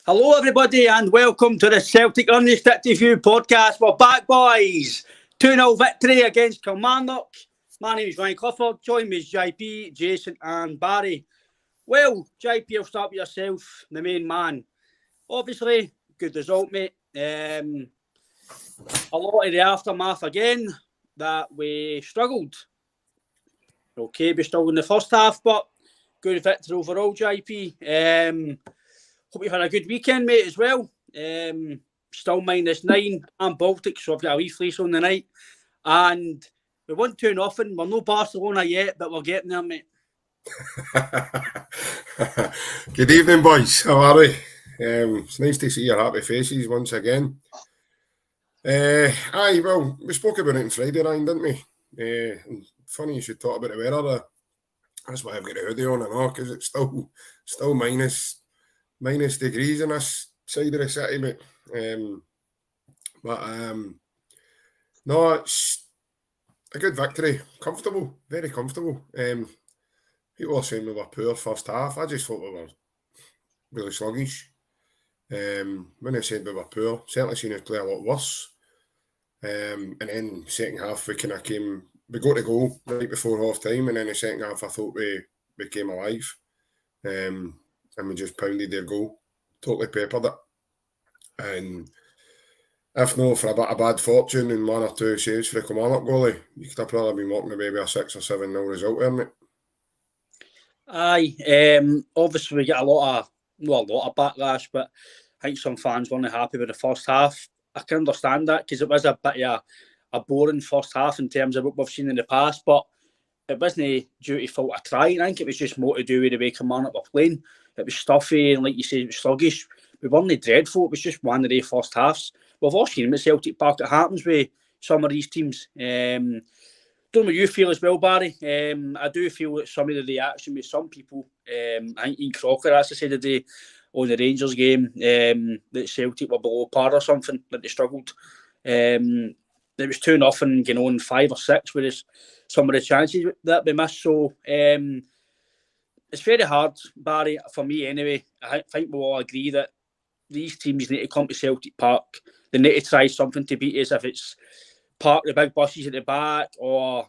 Hello, everybody, and welcome to the Celtic Unrestricted View podcast. We're back, boys. 2-0 victory against Kilmarnock. My name is Ryan Clifford. Join me is JP, Jason, and Barry. Well, JP, I'll start with yourself, the main man. Obviously, good result, mate. A lot of the aftermath again that we struggled. Okay, we struggled in the first half, but good victory overall, JP. Hope you've had a good weekend, mate, as well. Still -9. I'm Baltic, so I've got a wee fleece on the night. And we won 2-0. We're no Barcelona yet, but we're getting there, mate. Good evening, boys. How are we? It's nice to see your happy faces once again. Well, we spoke about it on Friday, Ryan, didn't we? Funny you should talk about the weather. That's why I've got a hoodie on and all, because it's still minus degrees in this side of the city, mate. No, it's a good victory. Comfortable, very comfortable. People are saying we were poor first half. I just thought we were really sluggish. When I said we were poor, certainly seen us play a lot worse. And then second half we got a goal right before half time, and then the second half I thought we came alive. And we just pounded their goal, totally peppered it. And if not for a bit of bad fortune and one or two saves for the Kilmarnock goalie, you could have probably been walking away with a 6 or 7-0 result there, mate. Aye, obviously we get a lot of backlash, but I think some fans weren't happy with the first half. I can understand that because it was a bit of a boring first half in terms of what we've seen in the past, but it wasn't due to fault of trying. I think it was just more to do with the way Kilmarnock were playing. It was stuffy and, like you said, it was sluggish. We weren't dreadful. It was just one of the first halves. We've all seen at Celtic Park. It happens with some of these teams. Don't know what you feel as well, Barry. I do feel that some of the reaction with some people, I think Ian Crocker, as I said today, on the Rangers game, that Celtic were below par or something, that they struggled. It was 2-0 going on 5 or 6, whereas some of the chances that we missed. So it's very hard, Barry, for me anyway. I think we all agree that these teams need to come to Celtic Park. They need to try something to beat us, if it's park the big buses at the back, or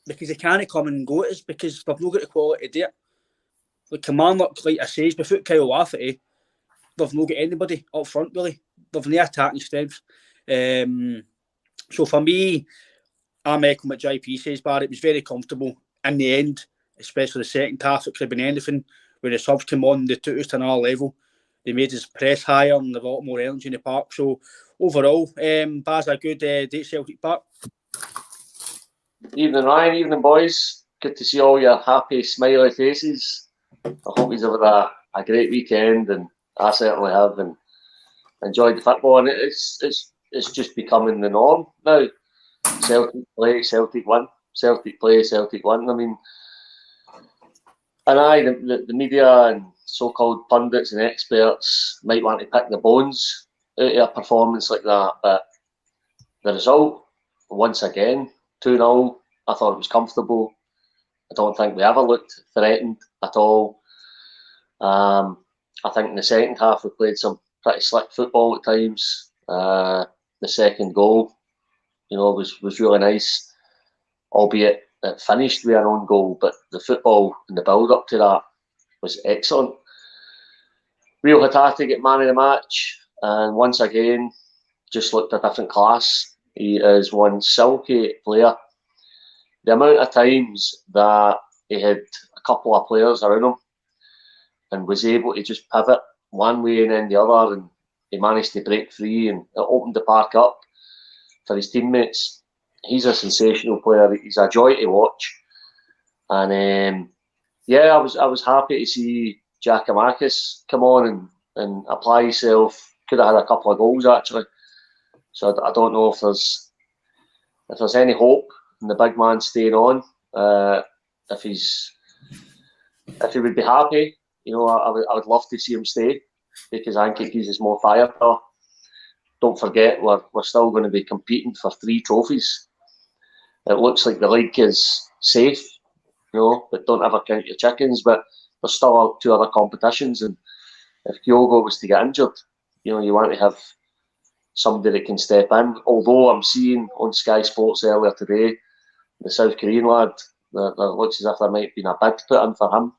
because they can't come and go at us because they've not got the quality to do it. Like Kilmarnock, like I say, without Kyle Lafferty, they've not got anybody up front really. They've no attacking strength. So for me, I'm echoing what JP says, Barry. It was very comfortable in the end, especially the second half. It could have been anything. When the subs came on, they took us to another level. They made us press higher and they've got a lot more energy in the park. So overall, Baz, a good day at Celtic Park. Evening, Ryan. Evening, boys. Good to see all your happy, smiley faces. I hope you've had a great weekend, and I certainly have, and enjoyed the football. And it's just becoming the norm now. Celtic play, Celtic win. Celtic play, Celtic win. I mean, and the media and so-called pundits and experts might want to pick the bones out of a performance like that, but the result, once again, 2-0, I thought it was comfortable. I don't think we ever looked threatened at all. I think in the second half we played some pretty slick football at times. The second goal, was really nice, albeit it finished with our own goal, but the football and the build-up to that was excellent. Real Hatate get man of the match, and once again, just looked a different class. He is one silky player. The amount of times that he had a couple of players around him and was able to just pivot one way and then the other, and he managed to break free and it opened the park up for his teammates. He's a sensational player. He's a joy to watch. And I was happy to see Giakoumakis come on and apply himself. Could have had a couple of goals actually. So I don't know if there's any hope in the big man staying on. If he would be happy, I would love to see him stay, because I think it gives us more firepower. Don't forget, we're still going to be competing for 3 trophies. It looks like the league is safe, but don't ever count your chickens. But there's still 2 other competitions, and if Kyogo was to get injured, you want to have somebody that can step in. Although I'm seeing on Sky Sports earlier today, the South Korean lad, there looks as if there might have been a bid put in for him.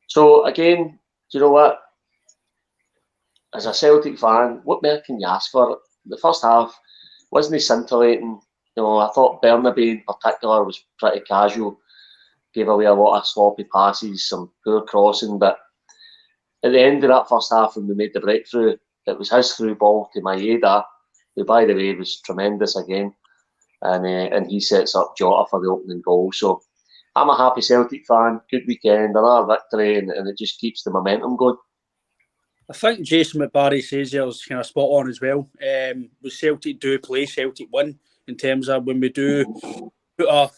So again, do you know what? As a Celtic fan, what more can you ask for? The first half wasn't scintillating. I thought Bernabei in particular was pretty casual, gave away a lot of sloppy passes, some poor crossing, but at the end of that first half when we made the breakthrough, it was his through ball to Maeda, who by the way was tremendous again, and he sets up Jota for the opening goal. So I'm a happy Celtic fan, good weekend, another victory, and it just keeps the momentum going. I think Jason McBarry says there was kind of spot on as well. When Celtic do play, Celtic win in terms of when we do put our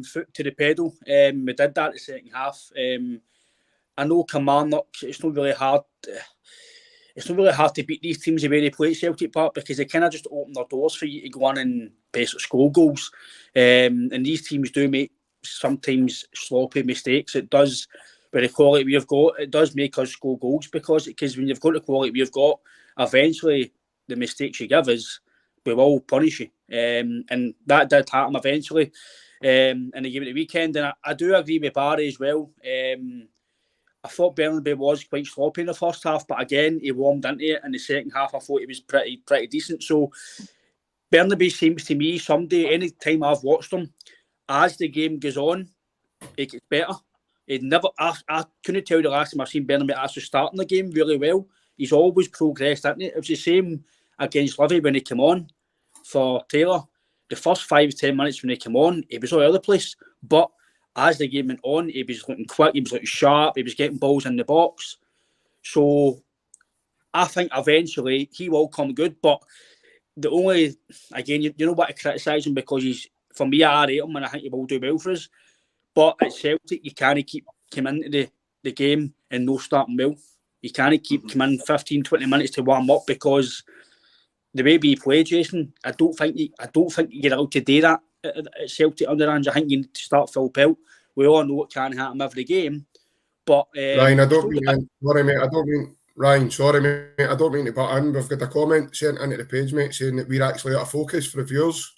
foot to the pedal. We did that the second half. I know Kilmarnock, it's not really hard. It's not really hard to beat these teams the way they play at Celtic Park because they kind of just open their doors for you to go on and basically score goals. And these teams do make sometimes sloppy mistakes. It does. With the quality we've got, it does make us score goals because when you've got the quality we've got, eventually the mistakes you give us, we will punish you. And that did happen eventually in the game of the weekend. And I do agree with Barry as well. I thought Bernabei was quite sloppy in the first half, but again, he warmed into it. In the second half, I thought he was pretty decent. So Bernabei seems to me, any time I've watched him, as the game goes on, it gets better. I couldn't tell you the last time I've seen Bernabei actually starting the game really well. He's always progressed, hasn't he? It was the same against Livy when he came on for Taylor. The first 5-10 minutes when he came on, he was all over the place. But as the game went on, he was looking quick, he was looking sharp, he was getting balls in the box. So I think eventually he will come good. But the only, again, you know what, to criticise him because for me, I rate him and I think he will do well for us. But at Celtic, you can't keep coming into the game and no starting well. You can't keep coming 15-20 minutes to warm up because the way we play, Jason, I don't think you're allowed to do that at Celtic under Ange. I think you need to start full pelt. We all know it can't happen every game. But Ryan, I don't mean, sorry mate, I don't mean Ryan, sorry mate, I don't mean to butt in. We've got a comment sent into the page, mate, saying that we're actually out of focus for the viewers.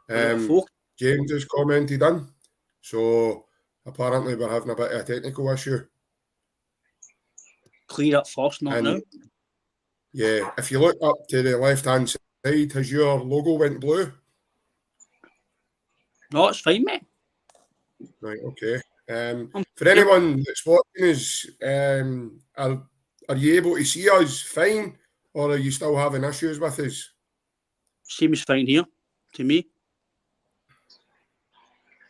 James has commented in. So apparently we're having a bit of a technical issue. Clear up first, not now. Yeah, if you look up to the left-hand side, has your logo went blue? No, it's fine, mate. Right, okay. For anyone that's watching us, are you able to see us fine, or are you still having issues with us? Seems fine here, to me.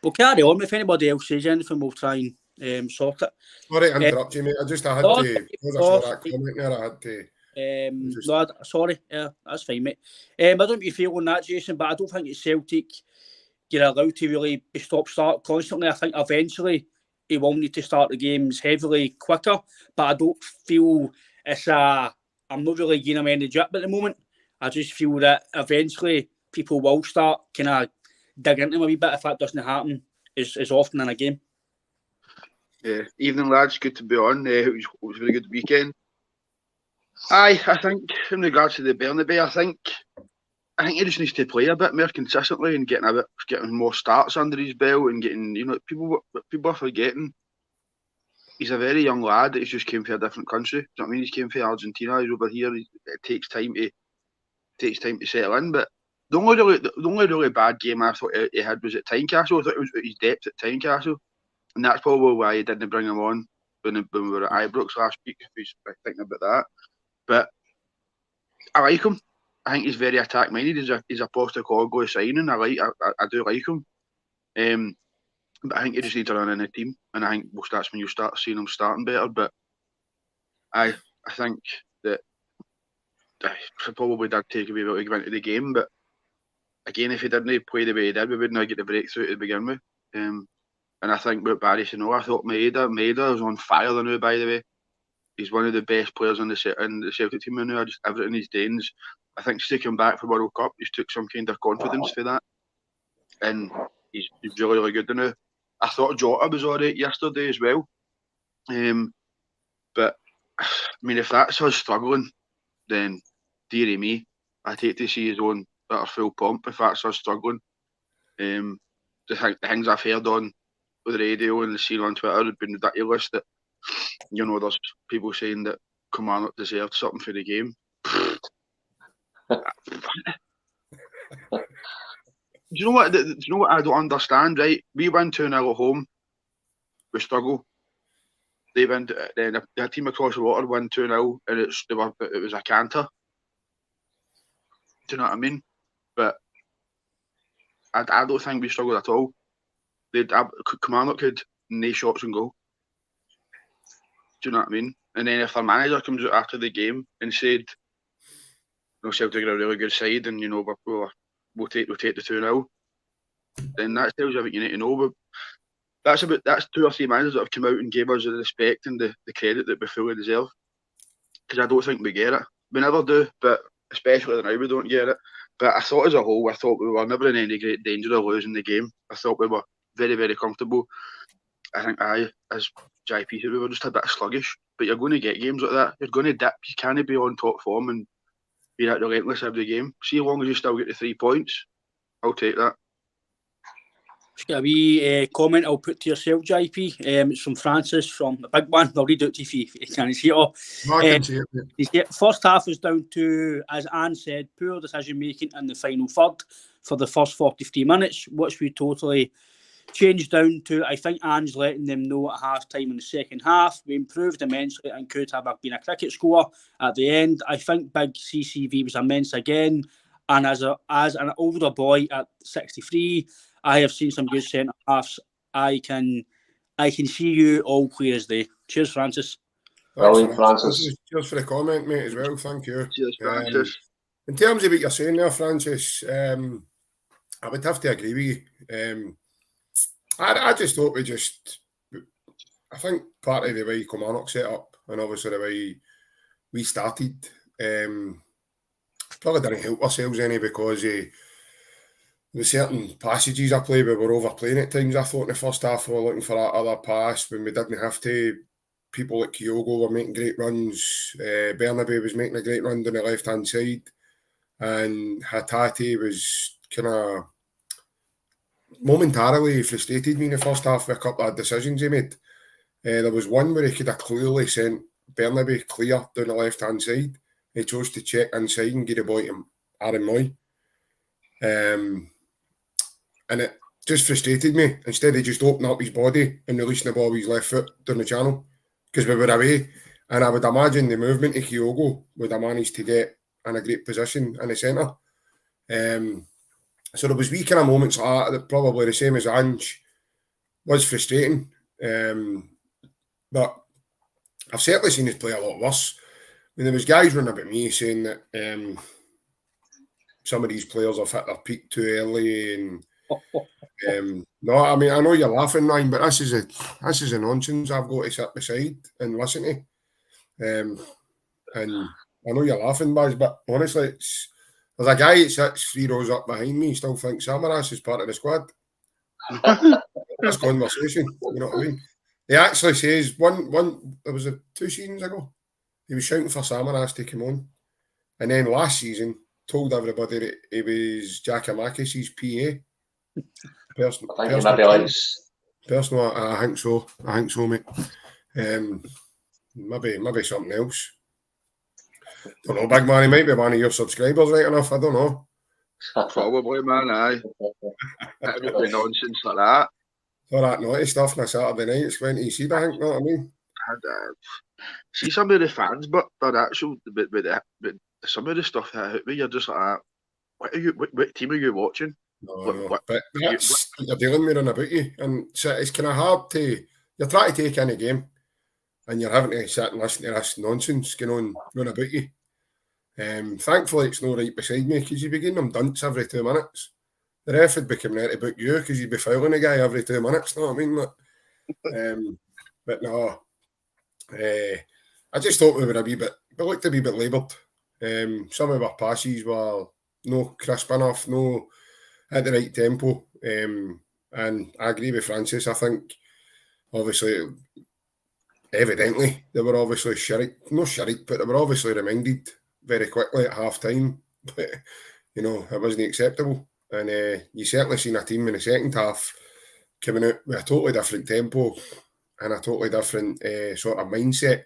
We'll carry on. If anybody else says anything, we'll try and sort it. Sorry to interrupt you, mate. I just had to, because I saw that comment there, I had to... sorry. Yeah, that's fine, mate. I don't know if you feel on that, Jason, but I don't think it's Celtic you're allowed to really be stop-start constantly. I think eventually he will need to start the games heavily quicker, but I don't feel I'm not really giving him any drip at the moment. I just feel that eventually people will start kind of dig into him a wee bit if that doesn't happen as often in a game. Yeah, evening lads, good to be on. It was a very good weekend. I think in regards to the Bernabei, I think he just needs to play a bit more consistently and getting more starts under his belt and getting, people are forgetting he's a very young lad that he's just came from a different country. Do you know what I mean? He's came from Argentina, he's over here. It takes time to settle in. But the only really bad game I thought he had was at Tynecastle. I thought it was his depth at Tynecastle, and that's probably why he didn't bring him on when we were at Ibrox last week. If he's thinking about that, but I like him. I think he's very attack minded. He's a Postecoglou signing. I do like him. But I think he just needs to run in the team, and I think that's when you start seeing him starting better. But I think that probably did take a wee bit to get into the game. But again, if he didn't play the way he did, we wouldn't get the breakthrough to begin with. And I think what Barry said, I thought Maeda is on fire now. By the way, he's one of the best players in the Celtic team now. Just everything he's doing. I think since he came back for World Cup, he's took some kind of confidence for that, and he's really, really good now. I thought Jota was alright yesterday as well, but I mean, if that's us struggling, then dearie me, I'd hate to see his own at our full pomp if that's us struggling. The things I've heard on the radio and seen on Twitter have been ridiculous. That there's people saying that Kilmarnock deserved something for the game. Do you know what? Do you know what I don't understand? Right, we win 2-0 at home. We struggle. They win. Then the team across the water win 2-0, and it was a canter. Do you know what I mean? But I don't think we struggled at all. Kilmarnock had no shots on goal. Do you know what I mean? And then if their manager comes out after the game and said, Celtic are a really good side, and we'll take the 2-0, then that tells you what you need to know. But that's 2 or 3 managers that have come out and gave us the respect and the credit that we fully deserve. Because I don't think we get it. We never do, but especially now we don't get it. But I thought as a whole, we were never in any great danger of losing the game. I thought we were very, very comfortable. I think as JP said, we were just a bit sluggish. But you're going to get games like that. You're going to dip. You can't be on top form and be that relentless every game. See, as long as you still get the 3 points, I'll take that. Just got a wee comment I'll put to yourself, JP. It's from Francis, from the big one. I'll read it to you if you can't see it all. I can see it. He said, first half was down to, as Anne said, poor decision making in the final third for the first 43 minutes, which we totally changed down to. I think Anne's letting them know at half time in the second half. We improved immensely and could have been a cricket score at the end. I think big CCV was immense again. And as an older boy at 63, I have seen some good centre halves. I can see you all clear as day. Cheers, Francis. Brilliant, Francis. Cheers for the comment, mate, as well. Thank you. Cheers, Francis. In terms of what you're saying there, Francis, I would have to agree with you. I just thought I think part of the way Kilmarnock set up, and obviously the way we started, probably didn't help ourselves any, because the certain passages I played, we were overplaying at times. I thought in the first half we were looking for that other pass when we didn't have to. People like Kyogo were making great runs. Bernabe was making a great run down the left-hand side. And Hatate was kind of momentarily frustrated me in the first half with a couple of decisions he made. There was one where he could have clearly sent Bernabe clear down the left-hand side. He chose to check inside and get the ball to Aaron Moy. And it just frustrated me. Instead, he just opened up his body and releasing the ball with his left foot down the channel, because we were away. And I would imagine the movement of Kyogo would have managed to get in a great position in the centre. So there was wee kind of moments like that probably the same as Ange was frustrating. But I've certainly seen us play a lot worse. I mean, there was guys running about me saying that some of these players have hit their peak too early, and no, I mean, I know you're laughing, Ryan, but this is a nonsense I've got to sit beside and listen to. And I know you're laughing, Baz, but honestly, there's a guy that sits 3 rows up behind me, still thinks Samaras is part of the squad. That's conversation, you know what I mean? He actually says there was 2 seasons ago, he was shouting for Samaras to come on, and then last season told everybody that he was Giacomakis' PA. Personal, I think so, mate. Maybe something else. Don't know, big man. He might be one of your subscribers, right enough. I don't know. Probably, man. Aye. Nonsense like that. All that naughty stuff on a Saturday night. It's when you see that. I think, know what I mean? See some of the fans, but actual, but some of the stuff that you're just like, what team are you watching? No. But that's what you're dealing with on about you, and so it's kind of hard to. You're trying to take in a game, and you're having to sit and listen to this nonsense going on run about you. Thankfully, it's not right beside me, because you'd be getting them dunce every 2 minutes. The ref would be coming there to book you, because you'd be fouling the guy every 2 minutes. Know what I mean? But no, I just thought we looked a wee bit laboured. Some of our passes were no crisp enough, no at the right tempo. And I agree with Francis. I think, obviously, evidently they were obviously but they were obviously reminded very quickly at half time. But you know, it wasn't acceptable, and you certainly seen a team in the second half coming out with a totally different tempo and a totally different sort of mindset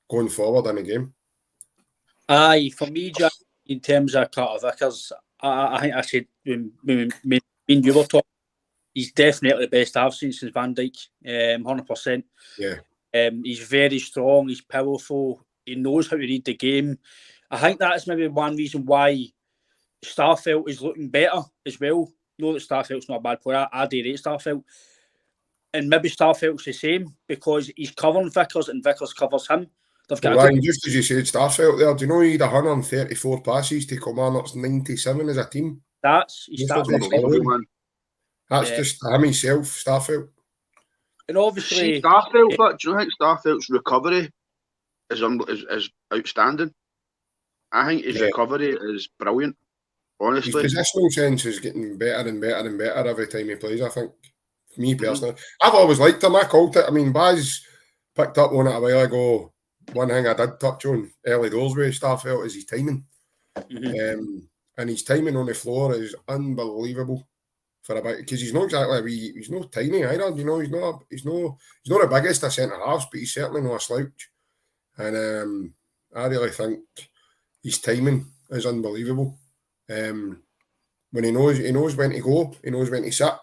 going forward in the game. Aye, for me, Jack, in terms of Carter Vickers, I think I said when you were talking, he's definitely the best I've seen since Van Dijk, 100%. Yeah. He's very strong, he's powerful, he knows how to read the game. I think that's maybe one reason why Starfelt is looking better as well. Know that Starfelt's not a bad player, I do rate Starfelt. And maybe Starfelt's the same because he's covering Vickers and Vickers covers him. They've got Ryan, just as you said, Starfelt there, do you know he had 134 passes to Kilmarnock's 97 as a team? That's just him himself, Starfelt. And obviously, Starfelt, but do you think Starfelt's recovery is outstanding? I think his recovery is brilliant. Honestly, his positional sense is getting better and better and better every time he plays. I think, me personally, I've always liked him. I called it. I mean, Baz picked up on it a while ago. One thing I did touch on early doors with Starfelt is his timing, and his timing on the floor is unbelievable. For about because he's not exactly he's not tiny either. You know, he's not the biggest of centre halves, but he's certainly not a slouch. And I really think his timing is unbelievable. When he knows when to go, he knows when to sit,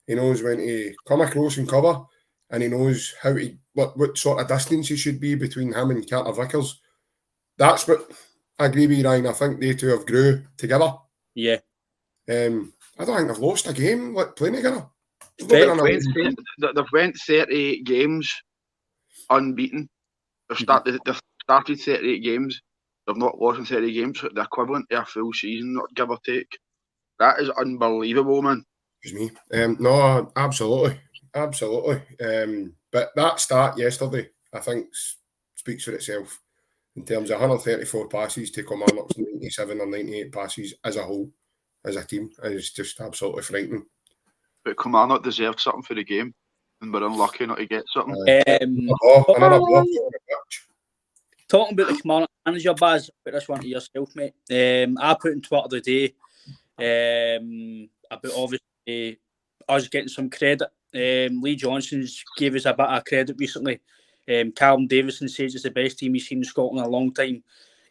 he knows when to come across and cover, and he knows how to what sort of distance he should be between him and Carter Vickers. That's what I agree with you, Ryan. I think they two have grew together. Yeah. I don't think they've lost a game playing together. They've went 38 games unbeaten. They've started 38 games. They've not lost in 30 games. The equivalent to a full season, give or take. That is unbelievable, man. Excuse me. No, absolutely. But that start yesterday, I think, speaks for itself in terms of 134 passes to Kilmarnock's 97 or 98 passes as a whole. As a team, and it's just absolutely frightening. But Kilmarnock deserved something for the game, and we're unlucky not to get something. Another ball. Talking about the Kilmarnock manager, Baz, put this one to yourself, mate. I put in Twitter today about obviously us getting some credit. Lee Johnson's gave us a bit of credit recently. Callum Davison says it's the best team he's seen in Scotland in a long time.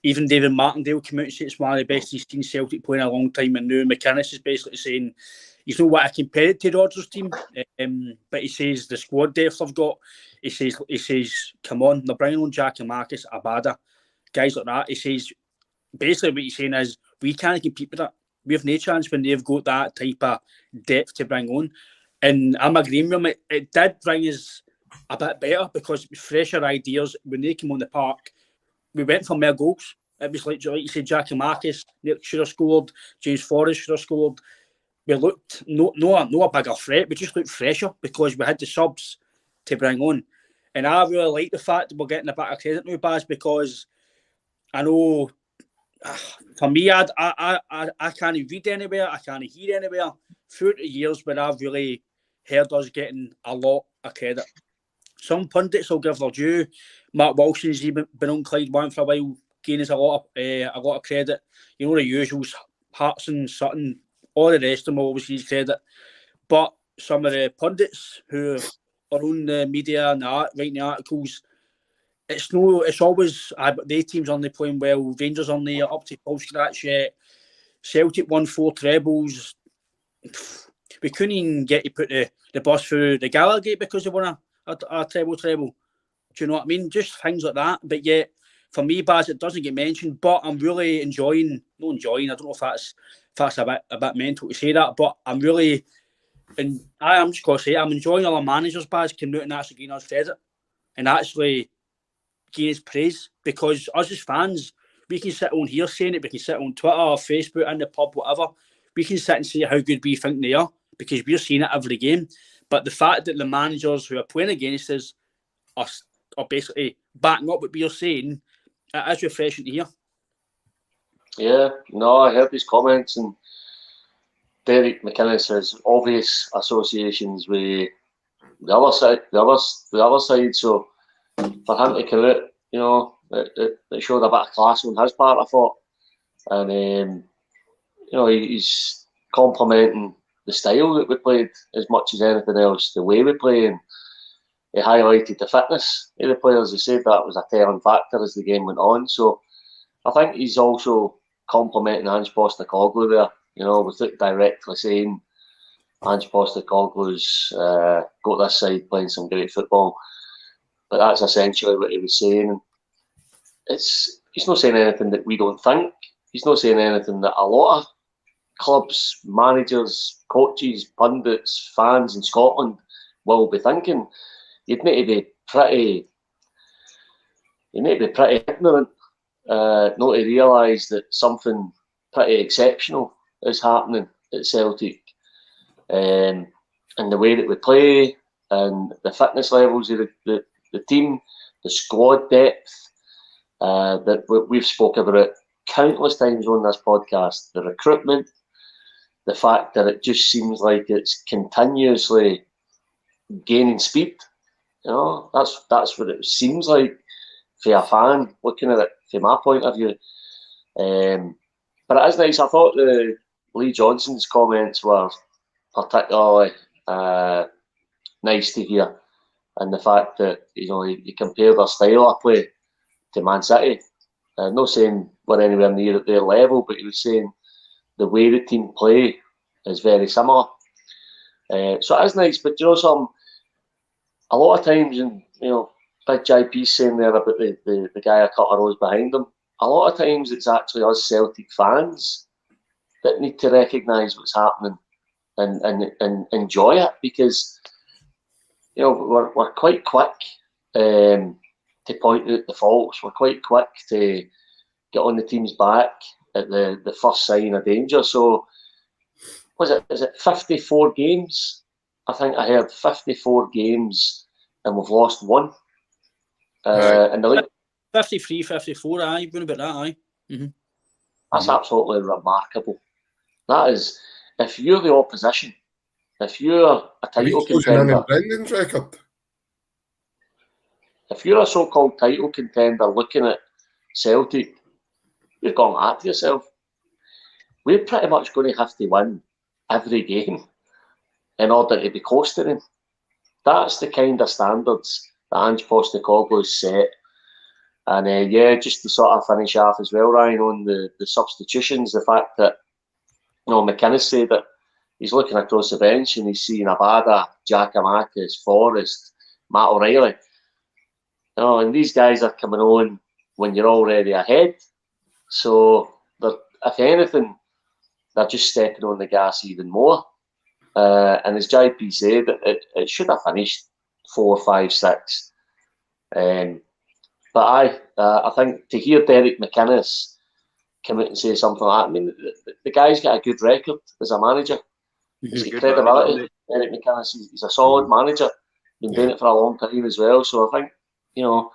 Even David Martindale came out and said it's one of the best he's seen Celtic playing in a long time, and now McInnes is basically saying he's not what I compare it to the Rodgers team, but he says the squad depth they've got. He says, come on, they're bringing on Jack and Marcus, Abada, guys like that. He says basically what he's saying is we can't compete with that. We have no chance when they've got that type of depth to bring on. And I'm agreeing with him. It did bring us a bit better because it was fresher ideas when they came on the park. We went for more goals. It was like you said, Jack and Marcus should have scored. James Forrest should have scored. We looked no a bigger threat. We just looked fresher because we had the subs to bring on. And I really like the fact that we're getting a bit of credit now, Baz, because I know for me, I can't read anywhere. I can't hear anywhere throughout the years where I've really heard us getting a lot of credit. Some pundits will give their due. Mark Wilson's even been on Clyde One for a while, gaining us a lot of credit. You know the usuals, Hartson, Sutton, all the rest of them always need credit. But some of the pundits who are on the media and writing the articles, it's always the teams only playing well, Rangers only up to full scratch yet. Celtic won 4 trebles. We couldn't even get to put the bus through the Gala Gate because they won a treble. Do you know what I mean? Just things like that. But yet, for me, Baz, it doesn't get mentioned. But I'm really enjoying. I don't know if that's a bit mental to say that. But I'm really, and I'm just gonna say, I'm enjoying all our managers, Baz, coming out and actually giving us credit and actually giving us praise, because us as fans, we can sit on here saying it. We can sit on Twitter or Facebook in the pub, whatever. We can sit and say how good we think they are because we're seeing it every game. But the fact that the managers who are playing against us are basically backing up what we're saying, it is refreshing to hear. Yeah, no, I heard his comments, and Derek McInnes has obvious associations with the other side. So for him to come out, you know, it showed a bit of class on his part, I thought. And, you know, he's complimenting the style that we played as much as anything else, the way we play, and he highlighted the fitness of the players. He said that was a telling factor as the game went on. So I think he's also complimenting Ange Postecoglou there, you know, without directly saying Ange Postecoglou's got this side playing some great football. But that's essentially what he was saying. He's not saying anything that we don't think. He's not saying anything that a lot of clubs, managers, coaches, pundits, fans in Scotland will be thinking. You'd need to be pretty ignorant not to realise that something pretty exceptional is happening at Celtic. And the way that we play and the fitness levels of the team, the squad depth that we've spoken about countless times on this podcast, the recruitment, the fact that it just seems like it's continuously gaining speed. You know, that's what it seems like for a fan looking at it from my point of view. But it is nice. I thought the Lee Johnson's comments were particularly nice to hear, and the fact that, you know, he compared their style of play to Man City. Not saying we're anywhere near at their level, but he was saying the way the team play is very similar. So it is nice, but you know, a lot of times, and you know, Big JP saying there about the guy a couple of rows behind him, a lot of times it's actually us Celtic fans that need to recognise what's happening and enjoy it, because you know we're quite quick to point out the faults. We're quite quick to get on the team's back at the first sign of danger. So is it 54 games? I think I heard 54 games and we've lost one. In the league. 53, 54, aye, going about that, aye. Mm-hmm. That's absolutely remarkable. That is, if you're the opposition, if you're a title contender, Brendan's record. If you're a so-called title contender looking at Celtic, you're going at yourself. We're pretty much going to have to win every game in order to be close to them. That's the kind of standards that Ange Postecoglou's set. And just to sort of finish off as well, Ryan, on the substitutions, the fact that, you know, McInnes said that he's looking across the bench and he's seeing Abada, Giakoumakis, Forrest, Matt O'Reilly. You know, and these guys are coming on when you're already ahead. So, if anything, they're just stepping on the gas even more. And as JP said, it should have finished 4, 5, 6. But I think to hear Derek McInnes come out and say something like that, I mean, the guy's got a good record as a manager. He's got credibility. Derek McInnes, he's a solid manager. Been doing it for a long time as well. So I think, you know,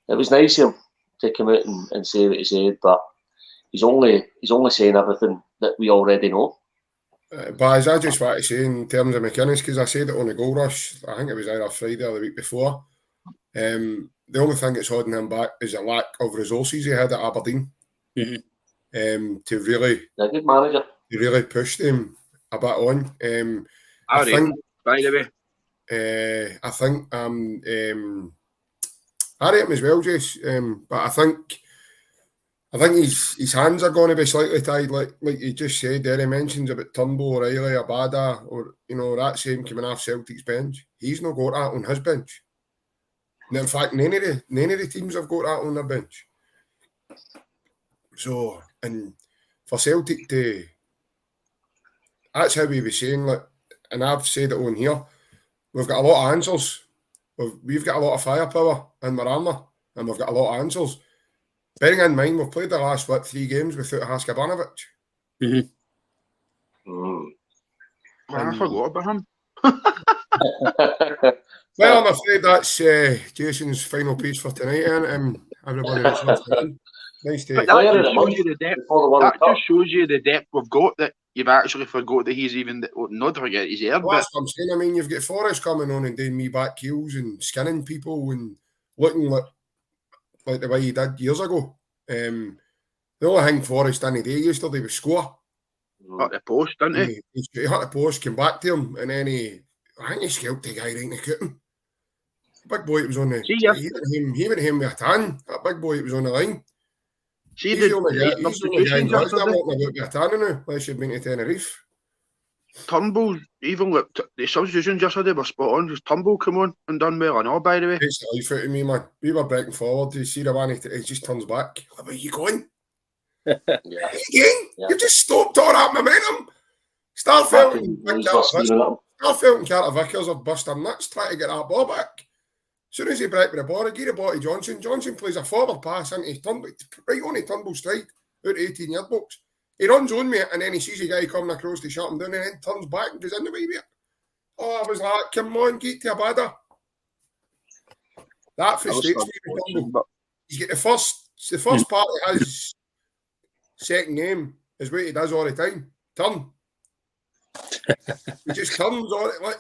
it was nice of him to come out and say what he said, but he's only saying everything that we already know. But as I just want to say in terms of McInnes, because I said it on the Goal Rush, I think it was either Friday or the week before, the only thing that's holding him back is a lack of resources he had at Aberdeen. Mm-hmm. To really, a good manager. To really push them a bit on. I think, by the way, I think I rate him as well, Jace. But I think his hands are going to be slightly tied, like you just said there. He mentions about Turnbull, O'Reilly, Abada, or you know, that same coming off Celtic's bench. He's not got that on his bench. And in fact, none of the teams have got that on their bench. So, and for Celtic to, that's how we were saying, like, and I've said it on here, we've got a lot of answers. We've got a lot of firepower in our armour, and we've got a lot of answers. Bearing in mind, we've played the last 3 games without Haskabanovic. I forgot about him. Well, I'm afraid that's Jason's final piece for tonight, and everybody else wants to win. Nice day. That just shows you the depth. That just shows you the depth we've got, that you've actually forgot that he's even not to forget he's here. Well, that's what I'm saying. I mean, you've got Forrest coming on and doing me back heels and skinning people and looking like the way he did years ago. The only thing Forrest didn't do yesterday was score. At the post, didn't he? He hit the post, came back to him, and then I think he scalped the guy right in the cooting. Big boy, it was on the. See, yeah. He went him with a tan. That big boy, it was on the line. See, He's the only guy in Glasgow walking about with a tan now, unless you've been to Tenerife. Turnbull, even look, the substitutions yesterday were spot on. Just Turnbull come on and done well and all, by the way. It's the life out of me, man. We were breaking forward. You see the one, he just turns back. Where are you going? Yeah. Again? Yeah. You've just stopped all that momentum. Starfelt and Carter Vickers have bust their nuts trying to get that ball back. As soon as he break with the ball, he give the ball to Johnson. Johnson plays a forward pass into Turnbull, right on the Turnbull stride, out 18-yard box. He runs on me, and then he sees a guy coming across to shut him down, and then turns back and goes in the way with it. Oh, I was like, come on, get to a badder. That frustrates me. He's got the first part of his second name is what he does all the time. Turn. He just turns on it like.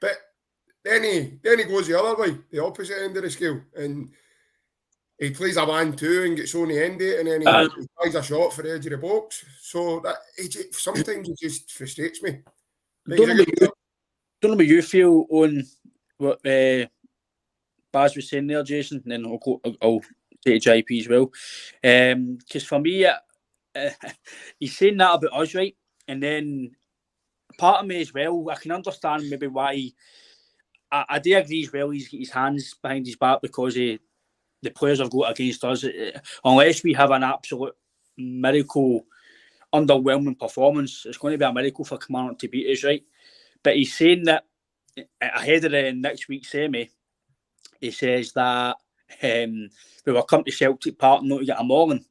But then he goes the other way, the opposite end of the scale, and he plays a 1-2 and gets on the end of it, and then he tries a shot for the edge of the box. So that sometimes it just frustrates me. Don't know what you feel on what Baz was saying there, Jason, and then I'll say to JP as well. Because for me, he's saying that about us, right? And then part of me as well, I can understand maybe why. I do agree as well. He's got his hands behind his back because the players have got against us. Unless we have an absolute miracle, underwhelming performance, it's going to be a miracle for Kilmarnock to beat us, right? But he's saying that ahead of the next week's semi, he says that we were coming to Celtic Park not to get a mauling.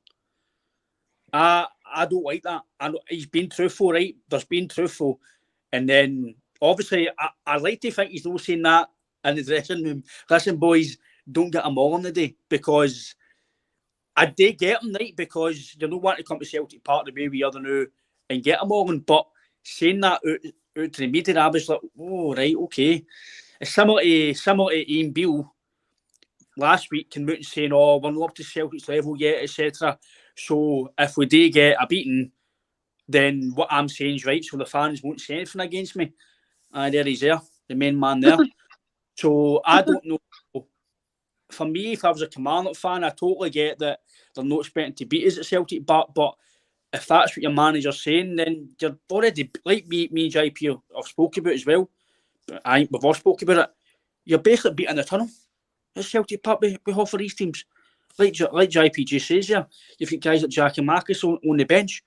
I don't like that. He's been truthful, right? There's been truthful. And then, obviously, I like to think he's not saying that in the dressing room. Listen, boys, don't get a mauling today, because I did get him, right? Because you don't want to come to Celtic Park the way we are now and get a mauling. But saying that out to the media, I was like, oh, right, okay. It's similar to Ian Beale last week, came out and saying, oh, we're not up to Celtic's level yet, etc. So if we do get a beating, then what I'm saying is right, so the fans won't say anything against me. There he's there, the main man there. So I don't know. For me, if I was a Kilmarnock fan, I totally get that they're not expecting to beat us at Celtic, but if that's what your manager's saying, then you're already, like me and JP have spoken about as well, I think we've all spoken about it, you're basically beating the tunnel at Celtic Park with half of these teams. Like JP just says here, you've got guys like Jack and Marcus on the bench.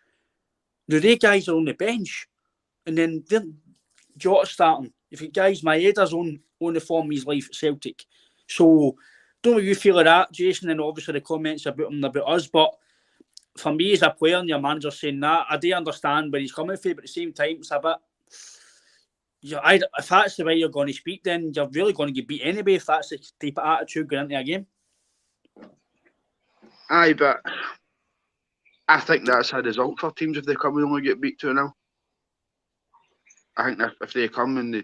Now, they guys are on the bench, and then Jota's starting. You've got guys, Maeda's on the form of his life at Celtic. So, don't know what you feel of that, Jason, and obviously the comments about him and about us, but for me as a player and your manager saying that, I do understand where he's coming from, but at the same time, it's a bit... if that's the way you're going to speak, then you're really going to get beat anyway if that's the type of attitude going into a game. Aye, but I think that's a result for teams if they come and only get beat 2-0. I think if they come and they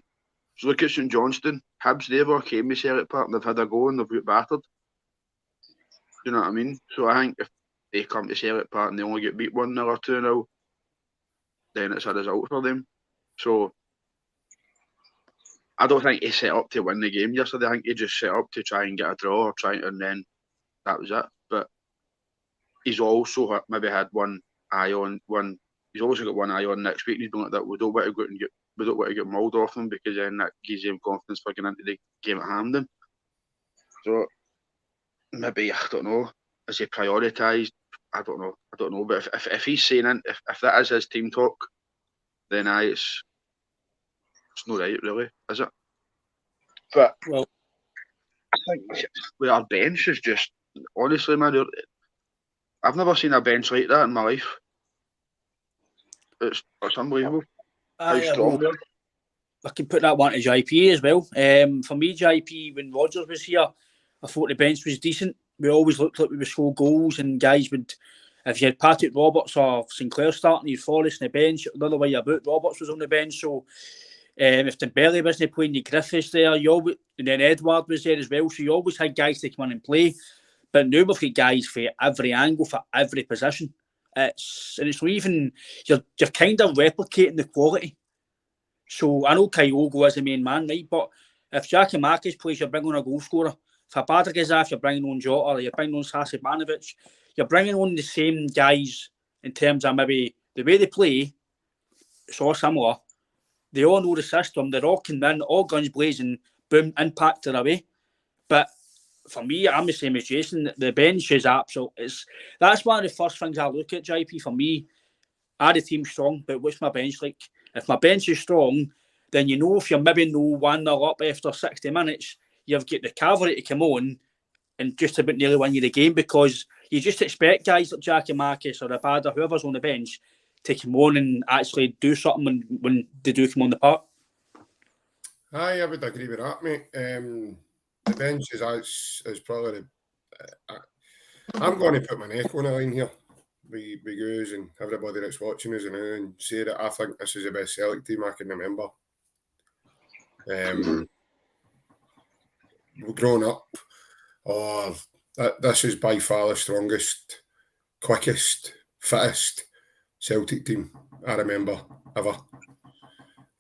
look at St Johnstone, Hibs, they've all came to Celtic Park and they've had a go and they've got battered. You know what I mean? So I think if they come to Celtic Park and they only get beat 1-0 or 2-0, then it's a result for them. So I don't think he set up to win the game yesterday. I think he just set up to try and get a draw or and then that was it. But he's also maybe had one eye on one. He's also got one eye on next week. He's been like that. We don't want to get mauled off him, because then that gives him confidence for getting into the game at Hampden. So maybe, I don't know, is he prioritised? I don't know. But if he's saying if that is his team talk, then it's not right, really, is it? But well, I think with our bench is just, honestly, man, I've never seen a bench like that in my life. It's unbelievable how strong. I can put that one to JP as well. For me, JP, when Rodgers was here, I thought the bench was decent. We always looked like we would score goals, and guys would, if you had Patrick Roberts or Sinclair starting, you'd Forrest on the bench. The other way about, Roberts was on the bench. So If Dembele wasn't playing, the Griffiths there, and then Edward was there as well, so you always had guys to come in and play. But now we've got guys for every angle, for every position. It's not even, you're kind of replicating the quality. So I know Kyogo is the main man, right? But if Jackie Marcus plays, you're bringing on a goal scorer. If Abada goes off, you're bringing on Jota, or you're bringing on Sasibanovic. You're bringing on the same guys in terms of maybe the way they play. It's all similar. They all know the system. They're all coming in, all guns blazing, boom, impact it away. But for me, I'm the same as Jason. The bench is absolute. That's one of the first things I look at, JP. For me, are the team strong? But what's my bench like? If my bench is strong, then you know if you're maybe no 1-0 up after 60 minutes, you've got the cavalry to come on and just about nearly win you the game, because you just expect guys like Jackie Marcus or Abada, whoever's on the bench, to come on and actually do something when they do come on the park. Aye, I would agree with that, mate. The bench is probably I'm going to put my neck on the line here with goes and everybody that's watching us and say that I think this is the best Celtic team I can remember. We've grown up. This is by far the strongest, quickest, fittest Celtic team I remember ever.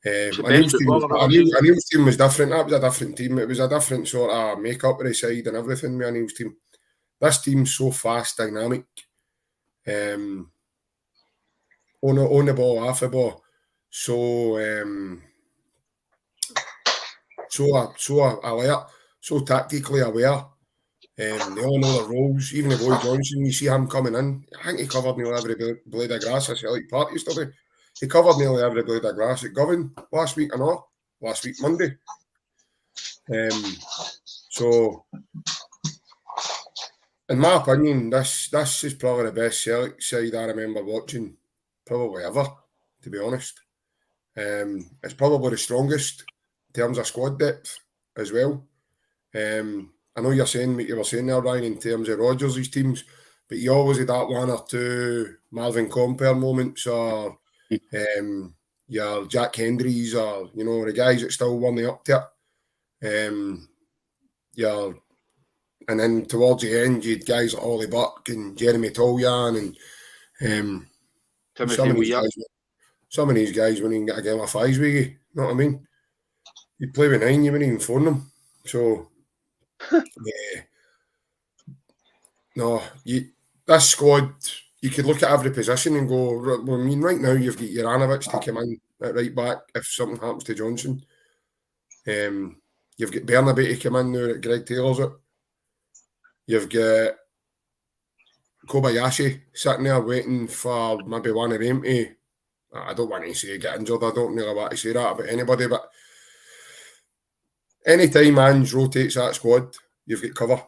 Anil's team was different. That was a different team. It was a different sort of make-up with the side and everything with Anil's team. This team's so fast, dynamic. On the ball, off the ball. So alert, so tactically aware. They all know their roles. Even the boy Johnson, you see him coming in. I think he covered nearly every blade of grass at Celtic Park yesterday. He covered nearly every blade of grass at Govan last week Monday. So, in my opinion, this is probably the best Celtic side I remember watching, probably ever, to be honest. It's probably the strongest in terms of squad depth as well. I know you're saying what you were saying there, Ryan, in terms of Rodgers' teams, but you always had that one or two Marvin Compere moments, or your Jack Hendry's, or the guys that still won the up to it. And then towards the end, you had guys like Ollie Buck and Jeremy Toljan and some of these guys wouldn't even get a game of fives with you. You know what I mean? You play with 9, you wouldn't even phone them. So, yeah. No, this squad, you could look at every position and go, I mean, right now you've got Juranovic to come in at right back if something happens to Johnson. You've got Bernabe to come in now that Greg Taylor's it. You've got Kobayashi sitting there waiting for maybe one of them to, I don't want to say get injured, I don't really want to say that about anybody, but anytime Ange rotates that squad, you've got cover.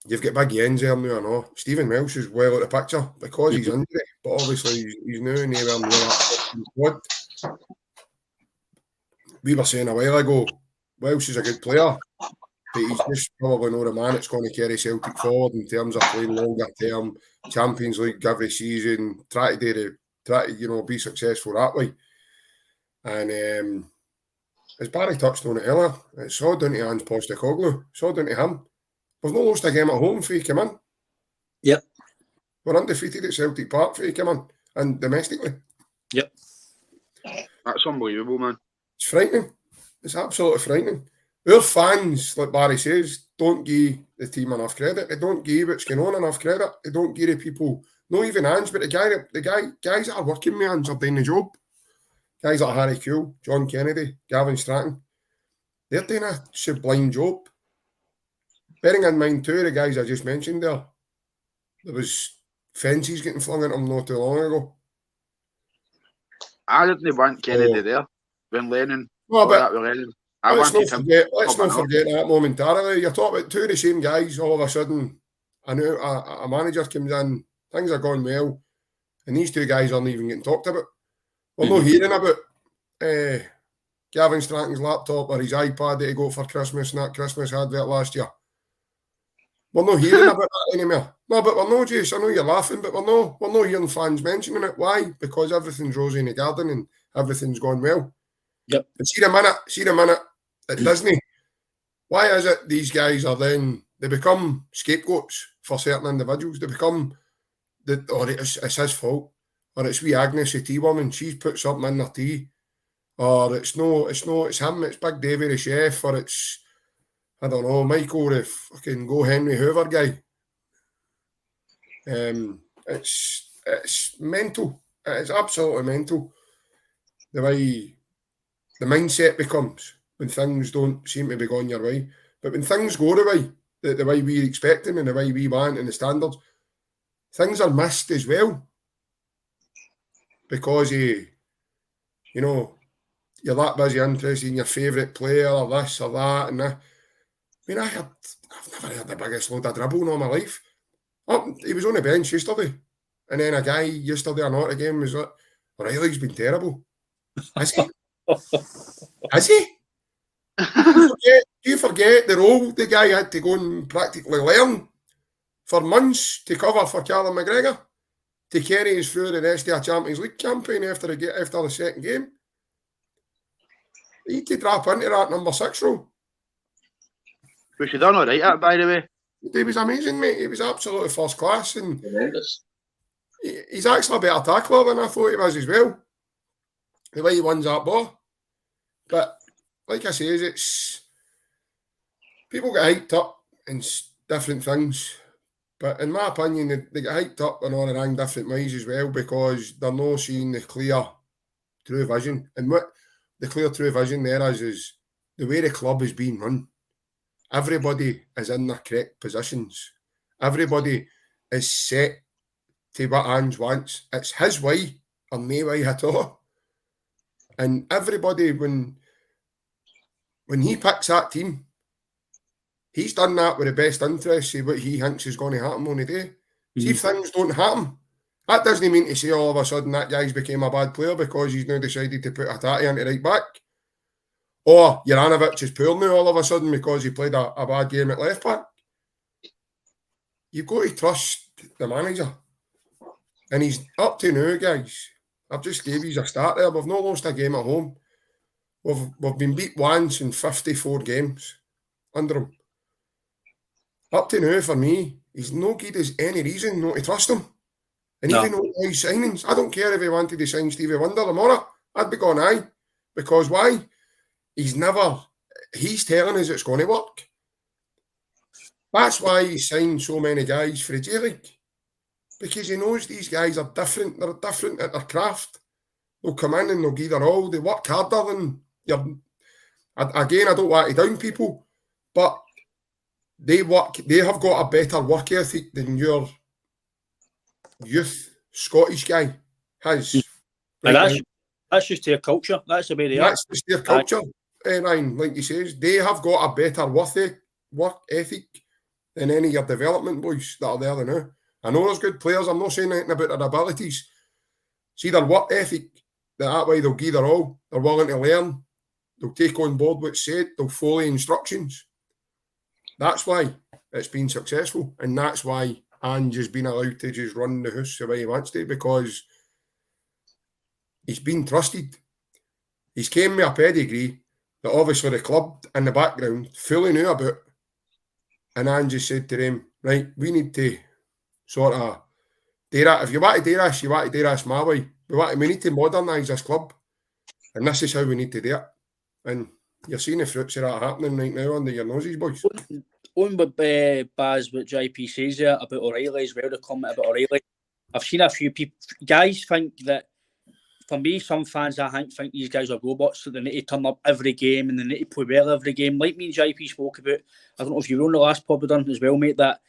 You've got Big Jens there now, I know. Stephen Welsh is well out of the picture because he's injured, but obviously he's now nowhere near that squad. We were saying a while ago, Welsh is a good player, but he's just probably not the man that's going to carry Celtic forward in terms of playing longer term Champions League every season, try to be successful that way. And as Barry touched on it earlier, it's all down to Ange Postecoglou. It's all down to him. We've not lost a game at home for he came in. Yep. We're undefeated at Celtic Park for he came in, and domestically. Yep. That's unbelievable, man. It's frightening. It's absolutely frightening. Our fans, like Barry says, don't give the team enough credit. They don't give what's going on enough credit. They don't give the people, not even Ange, but the guys that are working with Ange are doing the job. Guys like Harry Kuehl, John Kennedy, Gavin Stratton, they're doing a sublime job. Bearing in mind too, the guys I just mentioned there was fences getting flung at them not too long ago. I didn't want Kennedy there when Lennon. No, but Lennon. let's not forget that momentarily. You're talking about two of the same guys. All of a sudden, a manager comes in, things are going well, and these two guys aren't even getting talked about. We're not hearing about Gavin Stratton's laptop or his iPad that he got for Christmas and that Christmas advert last year. We're not hearing about that anymore. No, but we're not, Jace. I know you're laughing, but we're not hearing fans mentioning it. Why? Because everything's rosy in the garden and everything's going well. Yep. And see the minute at Disney, why is it these guys are then, they become scapegoats for certain individuals? They become, or it's his fault, or it's wee Agnes, the tea woman, she's put something in their tea, or it's him, it's Big Davy the chef, or it's, I don't know, Michael the fucking Go Henry Hoover guy. It's mental. It's absolutely mental. The way the mindset becomes when things don't seem to be going your way. But when things go the way we expect them and the way we want and the standards, things are missed as well. Because you're that busy interested in your favourite player or this or that and that. I mean, I've never heard the biggest load of dribble in all my life. Oh, he was on the bench yesterday. And then a guy yesterday or not again was like, O'Reilly's been terrible. Has he? Has he? Do you forget the role the guy had to go and practically learn for months to cover for Callum McGregor, to carry us through the rest of a Champions League campaign after the second game? He had to drop into that number 6 role. We should done all right at, by the way. He was amazing, mate. He was absolutely first class, and Tremendous. He's actually a better tackler than I thought he was as well. The way he wins that ball. But like I say, it's people get hyped up in different things. But in my opinion, they get hyped up in all around different ways as well, because they're not seeing the clear, true vision. And what the clear, true vision there is the way the club is being run. Everybody is in their correct positions. Everybody is set to what Ange wants. It's his way or no way at all. And everybody, when he picks that team, he's done that with the best interests of what he thinks is going to happen on the day. See, if things don't happen, that doesn't mean to say all of a sudden that guy's became a bad player because he's now decided to put Hatate into right back. Or Juranovic is poor now all of a sudden because he played a bad game at left back. You've got to trust the manager. And he's up to now, guys. I've just gave you a start there. We've not lost a game at home. We've been beat once in 54 games under him. Up to now, for me, he's no good as any reason not to trust him. And even though his signings, I don't care if he wanted to sign Stevie Wonder tomorrow, I'd be going aye. Because why? He's telling us it's going to work. That's why he's signed so many guys for the J-League. Because he knows these guys are different. They're different at their craft. They'll come in and they'll give their all. They work harder than you. Again, I don't want to down people, but they have got a better work ethic than your youth Scottish guy has. And that's just their culture. That's the way they are. That's just their culture. Ryan, like he says, they have got a better work ethic than any of your development boys that are there now. I know there's good players. I'm not saying anything about their abilities. See their work ethic. That way they'll give their all. They're willing to learn. They'll take on board what's said. They'll follow instructions. That's why it's been successful. And that's why Ange has been allowed to just run the house the way he wants to, because he's been trusted. He's came with a pedigree that obviously the club in the background fully knew about. And Ange just said to them, right, we need to sort of do that. If you want to do this, you want to do this my way. We need to modernise this club. And this is how we need to do it. And you're seeing the fruits of that happening right now under your noses, boys. On with Baz, what JP says there about O'Reilly as well, the comment about O'Reilly. I've seen a few people, guys think that, for me, some fans I think these guys are robots, so they need to turn up every game and they need to play well every game. Like me and JP spoke about, I don't know if you were on the last pod we done as well, mate, that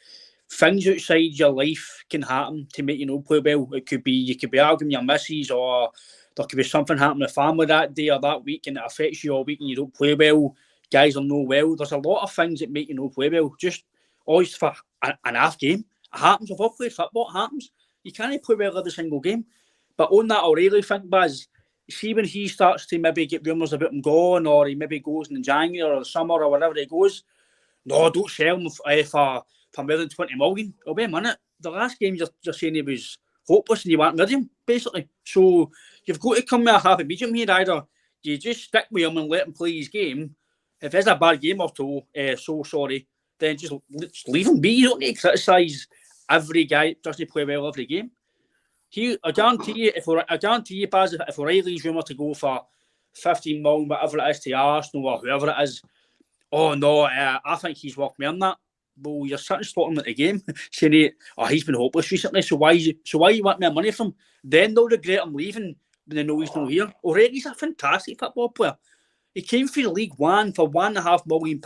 things outside your life can happen to make you not play well. It could be, you could be arguing your missus, or there could be something happening with family that day or that week and it affects you all week and you don't play well. Guys are no well. There's a lot of things that make you not play well. Just always for an half game. It happens. If I play football, it happens. You can't play well every single game. But on that O'Reilly thing, Baz, see when he starts to maybe get rumours about him going, or he maybe goes in January or the summer or wherever he goes, no, don't sell him for more than 20 million. Oh, wait a minute. The last game you're saying he was hopeless and you want rid of him, basically. So you've got to come with a happy medium here. Either Do you just stick with him and let him play his game? If it's a bad game or two, then just leave him be. You don't need to criticise every guy that doesn't play well every game. I guarantee you, Baz, if O'Reilly's rumoured to go for 15 million, whatever it is, to Arsenal or whoever it is, oh no, I think he's worth more than that. Well, you're sitting slotting at the game, saying, he's been hopeless recently, so why you want more money from him? Then they'll regret him leaving when they know he's not here. O'Reilly's a fantastic football player. He came through League One for £1.5 million,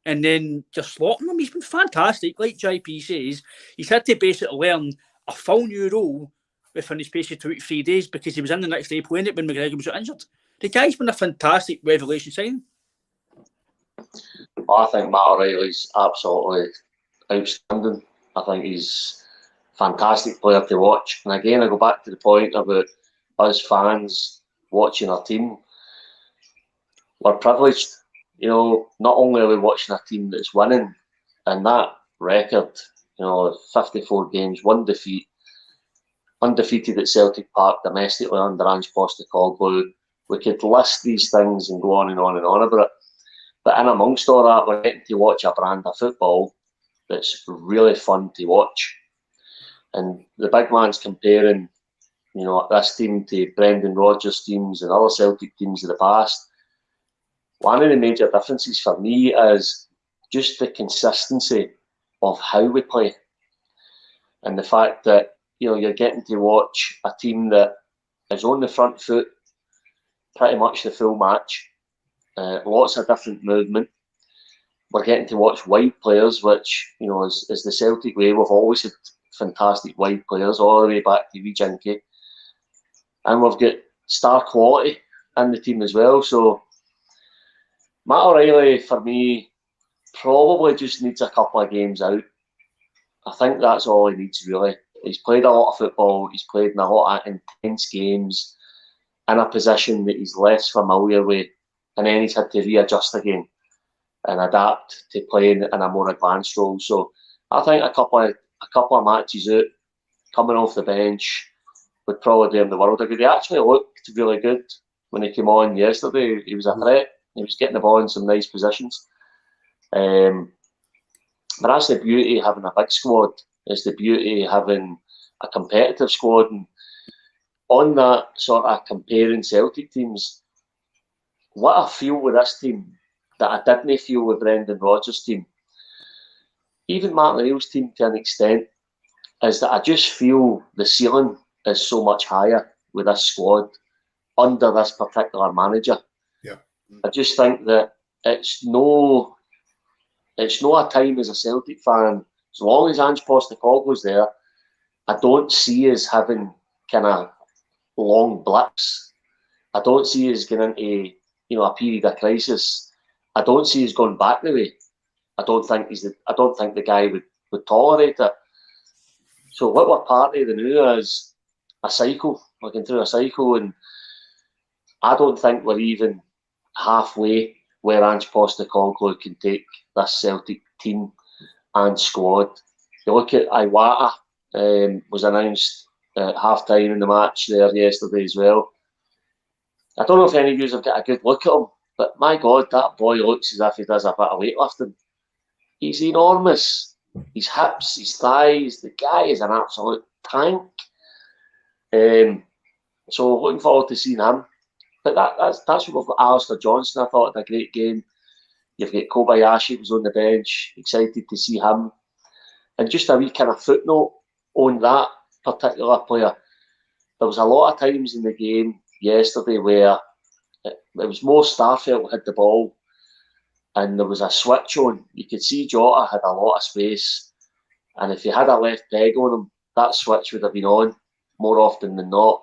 and then just slotting him. He's been fantastic. Like JP says, he's had to basically learn a full new role within the space of 2 to 3 days because he was in the next day playing it when McGregor was injured. The guy's been a fantastic revelation signing. I think Matt O'Reilly's absolutely outstanding. I think he's a fantastic player to watch. And again, I go back to the point about us fans watching our team. We're privileged. You know, not only are we watching a team that's winning, and that record, 54 games, 1 defeat, undefeated at Celtic Park domestically under Ange Postecoglou. We could list these things and go on and on and on about it. But in amongst all that, we're getting to watch a brand of football that's really fun to watch. And the big man's comparing, this team to Brendan Rodgers' teams and other Celtic teams of the past. One of the major differences for me is just the consistency of how we play. And the fact that, you're getting to watch a team that is on the front foot pretty much the full match. Lots of different movement. We're getting to watch wide players, which, is the Celtic way. We've always had fantastic wide players all the way back to Jinky. And we've got star quality in the team as well. So Matt O'Reilly, for me, probably just needs a couple of games out. I think that's all he needs, really. He's played a lot of football. He's played in a lot of intense games in a position that he's less familiar with. And then he's had to readjust again and adapt to playing in a more advanced role. So I think a couple of matches out, coming off the bench, would probably do him the world of good. He actually looked really good when he came on yesterday. He was a threat. He was getting the ball in some nice positions. But that's the beauty of having a big squad. It's the beauty of having a competitive squad. And on that sort of comparing Celtic teams, what I feel with this team that I didn't feel with Brendan Rodgers' team, even Martin O'Neill's team to an extent, is that I just feel the ceiling is so much higher with this squad under this particular manager. Yeah. I just think that it's no a time as a Celtic fan, as long as Ange Postecoglou's there, I don't see us having kind of long blips. I don't see us getting into a period of crisis. I don't see us going back the way. I don't think the guy would tolerate it. So what we're part of the new is a cycle. We're going through a cycle, and I don't think we're even halfway where Ange Postecoglou can take this Celtic team and squad. You look at Iwata, was announced at half-time in the match there yesterday as well. I don't know if any of you have got a good look at him, but my God, that boy looks as if he does a bit of weightlifting. He's enormous. His hips, his thighs, the guy is an absolute tank. So looking forward to seeing him. But that's what we've got. Alistair Johnson, I thought, had a great game. You've got Kobayashi, who's on the bench. Excited to see him. And just a wee kind of footnote on that particular player. There was a lot of times in the game yesterday where it was Mo Starfelt had the ball and there was a switch on. You could see Jota had a lot of space, and if he had a left peg on him, that switch would have been on more often than not.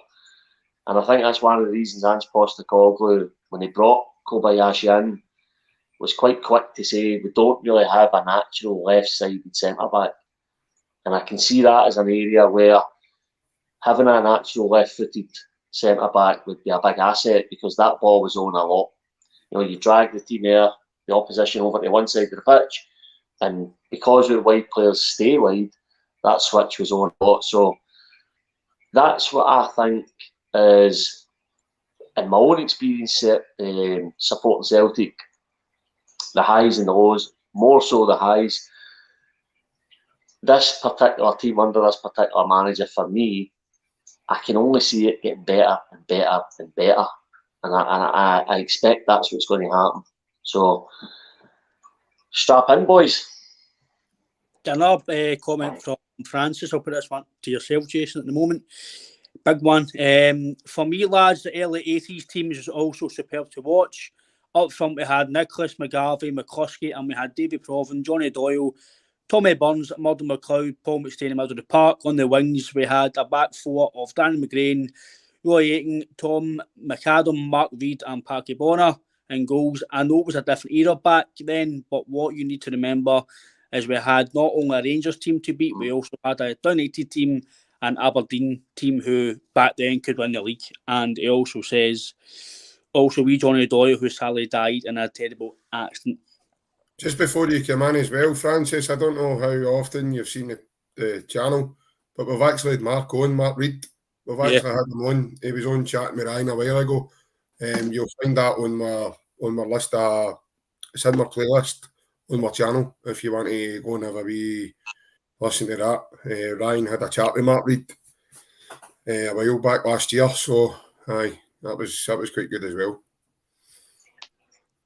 And I think that's one of the reasons Ange Postecoglou, when he brought Kobayashi in, was quite quick to say we don't really have a natural left-sided centre-back. And I can see that as an area where having a natural left-footed centre-back would be a big asset, because that ball was on a lot. You drag the team there, the opposition over to one side of the pitch, and because your wide players stay wide, that switch was on a lot. So that's what I think is in my own experience supporting Celtic, the highs and the lows, more so the highs. This particular team under this particular manager, for me, I can only see it getting better and better and better, and I expect that's what's going to happen. So, strap in, boys. Another comment from Francis. I'll put this one to yourself, Jason, at the moment. Big one. For me, lads, the early 80s teams was also superb to watch. Up front, we had Nicholas, McGarvey, McCluskey, and we had David Provan, Johnny Doyle, Tommy Burns, Murdo McLeod, Paul McStay in the middle of the park. On the wings, we had a back four of Danny McGrain, Roy Aiken, Tom McAdam, Mark Reed, and Parky Bonner in goals. I know it was a different era back then, but what you need to remember is we had not only a Rangers team to beat, we also had a United team and Aberdeen team who back then could win the league. And he also says, we Johnny Doyle, who sadly died in a terrible accident. Just before you came in as well, Francis, I don't know how often you've seen the channel, but we've actually had Mark Reed. We've actually had him on. He was on chatting with Ryan a while ago. You'll find that on my list. It's in my playlist on my channel if you want to go and have a wee listen to that. Ryan had a chat with Mark Reed a while back last year, so aye, that was quite good as well.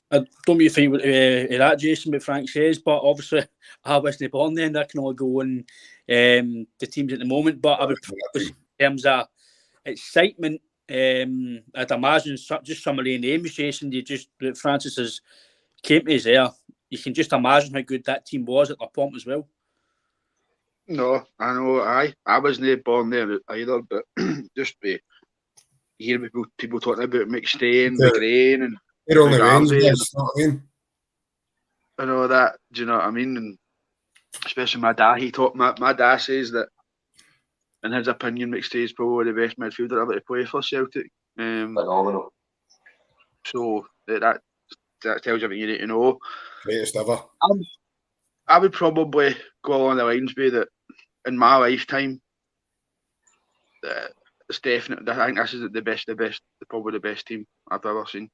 I don't really think that, Jason, what Frank says, but obviously I wasn't born then. I can only go on the teams at the moment, but I would probably, in terms of excitement, I'd imagine just some of the names, Jason, Francis has came to his there. You can just imagine how good that team was at the point as well. No, I know. I wasn't born there either, but just hear people talking about McStay and McGrain and they're on the range, you know what I mean? I know that. Do you know what I mean? And especially my dad. My dad says that, in his opinion, McStay is probably the best midfielder ever to play for Celtic. Phenomenal. So that tells you everything you need to know. Greatest ever. I would probably go along the lines with that in my lifetime. It's definitely. I think this is probably the best team I've ever seen.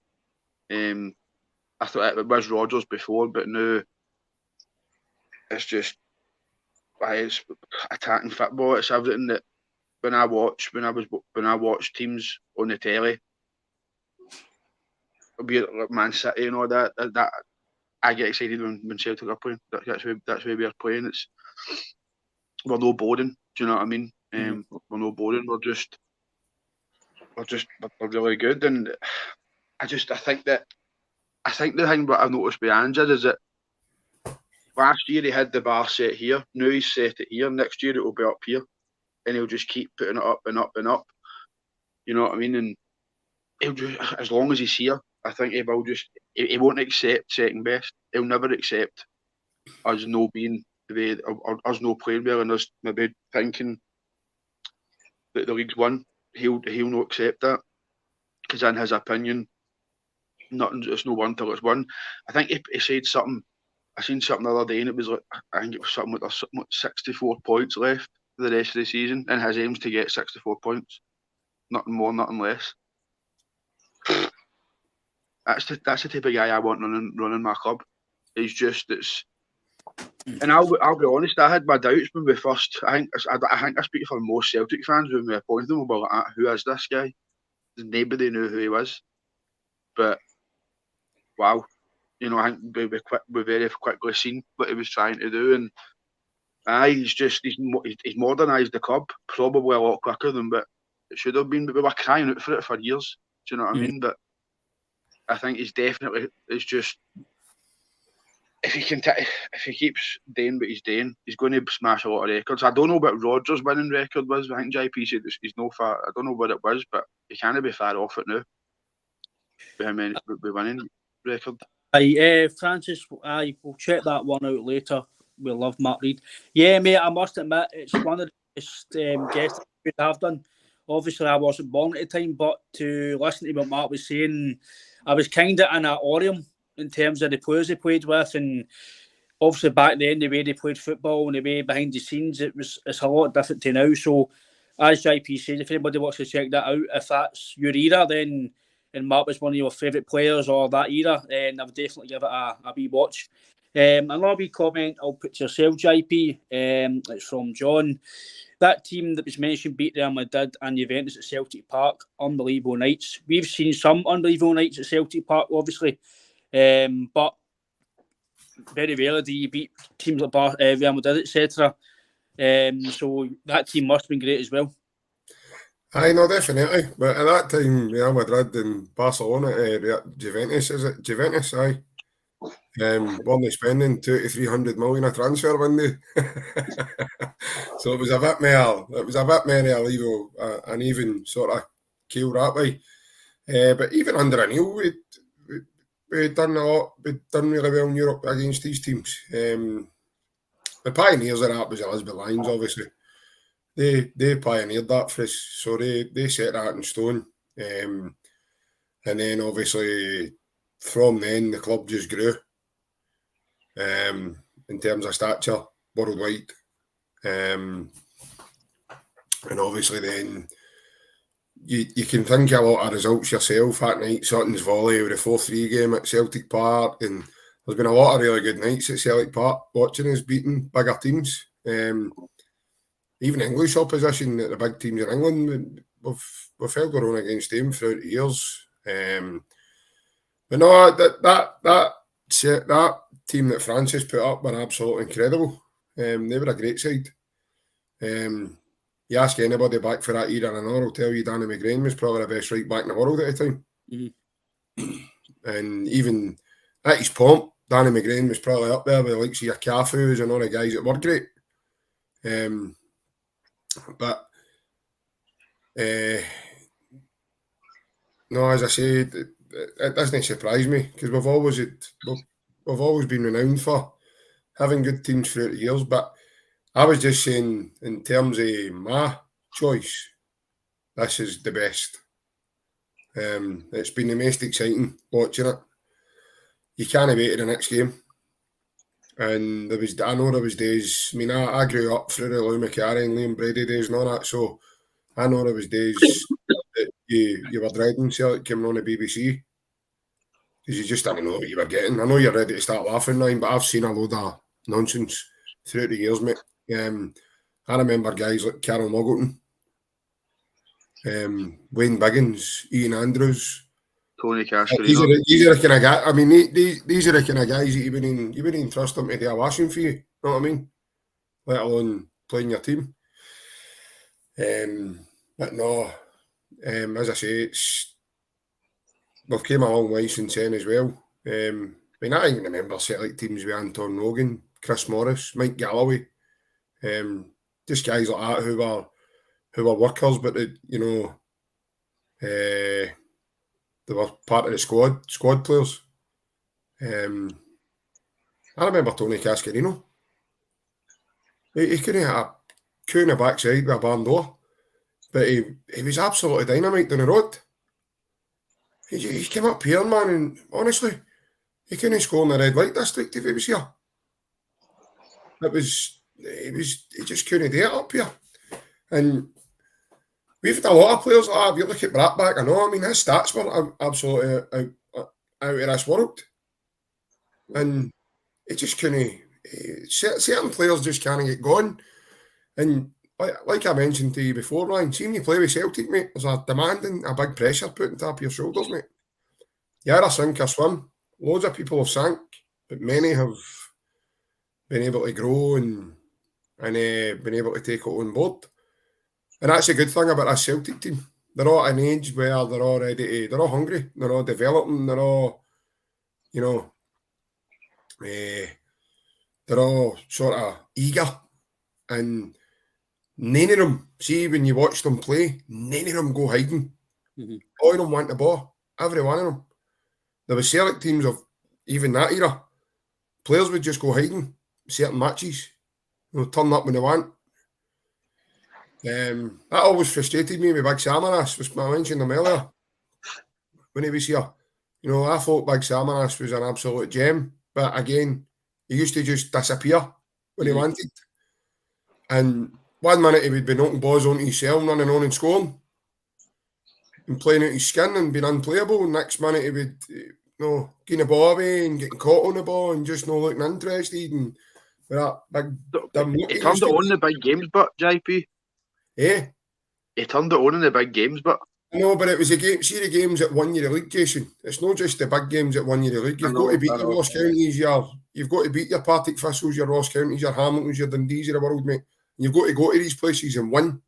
I thought it was Rodgers before, but now it's just it's attacking football. It's everything that when I watch teams on the telly, be it like Man City and all that I get excited when Celtic are playing. That's where we're playing. We're no boring. Do you know what I mean? We're no boring. We're really good, and I think the thing what I've noticed with Ange is that last year he had the bar set here. Now he's set it here. Next year it will be up here, and he'll just keep putting it up and up and up. You know what I mean? And he'll just, as long as he's here, I think he will just. He won't accept second best. He'll never accept us no being the way, or us no playing well, and us maybe thinking that the league's won. He'll not accept that, because in his opinion, it's no won till it's won. I think he said something. I seen something the other day, and it was like, I think it was something like 64 points left for the rest of the season, and his aim's to get 64 points, nothing more, nothing less. That's the type of guy I want running my club. And I'll be honest, I had my doubts when we first. I think I speak for most Celtic fans when we appointed him. We were like, who is this guy? Nobody knew who he was, but wow, you know, I think we very quickly seen what he was trying to do, and he's modernised the club probably a lot quicker than what it should have been. But we were crying out for it for years. Do you know what I mean? But I think he's definitely. It's just if he keeps doing what he's doing, he's going to smash a lot of records. I don't know what Rodgers' winning record was. I think JP said he's no far. I don't know what it was, but he can't be far off it now. With him winning record. Francis, we'll check that one out later. We love Matt Reid. Yeah, mate, I must admit, it's one of the best guests we have done. Obviously, I wasn't born at the time, but to listen to what Matt was saying, I was kind of in an audium in terms of the players he played with, and obviously back then, the way they played football and the way behind the scenes, it's a lot different to now. So, as JP said, if anybody wants to check that out, if that's your era, then and Mark was one of your favourite players or that era, then I would definitely give it a wee watch. Another wee comment I'll put to yourself, JP. It's from John. That team that was mentioned beat Real Madrid and Juventus at Celtic Park. Unbelievable nights. We've seen some unbelievable nights at Celtic Park, obviously, but very rarely do you beat teams like Real Madrid, etc. So that team must have been great as well. Aye, no, definitely. But at that time, Real Madrid and Barcelona, Juventus, is it? Juventus, aye. Weren't they spending 200 to 300 million a transfer window? So it was a bit more. It was a bit more a level, an even sort of keel that way. But even under O'Neill, we'd done a lot. We'd done really well in Europe against these teams. The pioneers of that was Elizabeth Lions, obviously. They pioneered that for us, so they set that in stone. And then obviously from then the club just grew. In terms of stature worldwide. And obviously then you can think a lot of results yourself that night. Sutton's volley with a 4-3 game at Celtic Park, and there's been a lot of really good nights at Celtic Park watching us beating bigger teams. Even English opposition at the big teams in England, we've held our own against them throughout the years. But no, that team that Francis put up were absolutely incredible. They were a great side. You ask anybody back for that era and all, will tell you Danny McGrain was probably the best right back in the world at the time. Mm-hmm. And even at his pomp, Danny McGrain was probably up there with the likes of your Cafus and all the guys that were great. But no, as I said, it doesn't surprise me because we've always been renowned for having good teams throughout the years. But I was just saying, in terms of my choice, this is the best. It's been the most exciting watching it. You can't wait to the next game. And I know there was days. I mean, I grew up through the Lou McCarry and Liam Brady days and all that, so I know there was days that you were dreading Celtic coming on the BBC because you just didn't know what you were getting. I know you're ready to start laughing now, but I've seen a load of nonsense throughout the years, mate. I remember guys like Carol Muggleton, Wayne Biggins, Ian Andrews, Tony Cascarino. These are the kind of guys. I mean, these are the kind of guys that you wouldn't even trust them to do a washing for you. You know what I mean? Let alone playing your team. But no, as I say, we've came a long way since then as well. I mean, I even remember Celtic teams with Anton Logan, Chris Morris, Mike Galloway, just guys like that who were workers, but they were part of the squad players. I remember Tony Cascarino. He couldn't hit a coup in the backside with a barn door, but he was absolutely dynamite down the road. He came up here, man, and honestly, he couldn't score in the red light district if he was here. He just couldn't do it up here. And we've had a lot of players like that. If you look at Bratback, I know, I mean, his stats were absolutely out of this world. And it just couldn't, certain players just can't get going. And like I mentioned to you before, Ryan, seeing you play with Celtic, mate, there's a demanding, a big pressure put on top of your shoulders, mate. You either sink or swim. Loads of people have sank, but many have been able to grow and been able to take it on board. And that's a good thing about a Celtic team. They're all at an age where they're all ready to, they're all hungry, they're all developing, they're all, they're all sort of eager. And none of them, see when you watch them play, none of them go hiding. Mm-hmm. All of them want the ball, every one of them. There were Celtic teams of even that era, players would just go hiding certain matches, turn up when they want. That always frustrated me with Big Samaras. I mentioned him earlier when he was here. I thought Big Samaras was an absolute gem, but again, he used to just disappear when he wanted. And 1 minute he would be knocking balls onto his cell, running on and scoring. and playing out his skin and being unplayable. And next minute he would, getting the ball away and getting caught on the ball and just not looking interested. And with that big dumb look He he turned used it to on in the big games, but JP. Eh? He turned it on in the big games, but No, but it was a game. See the games that won you the league, Jason. It's not just the big games that won you the league. You've got to beat your Ross Counties, you've got to beat your Partick Thistles, your Ross Counties, your Hamiltons, your Dundees of the world, mate. And you've got to go to these places and win.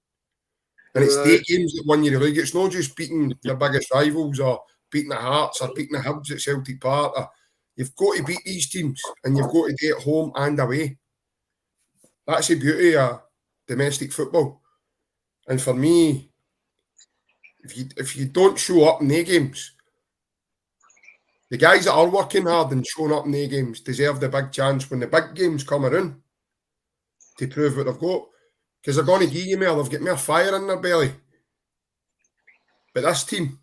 And it's the games that won you the league. It's not just beating your biggest rivals or beating the Hearts or beating the Hibs at Celtic Park. You've got to beat these teams, and you've got to do it home and away. That's the beauty of domestic football. And for me, if you don't show up in the games, the guys that are working hard and showing up in the games deserve the big chance when the big games come around to prove what they've got. Because they're going to give you more, they've got more fire in their belly. But this team,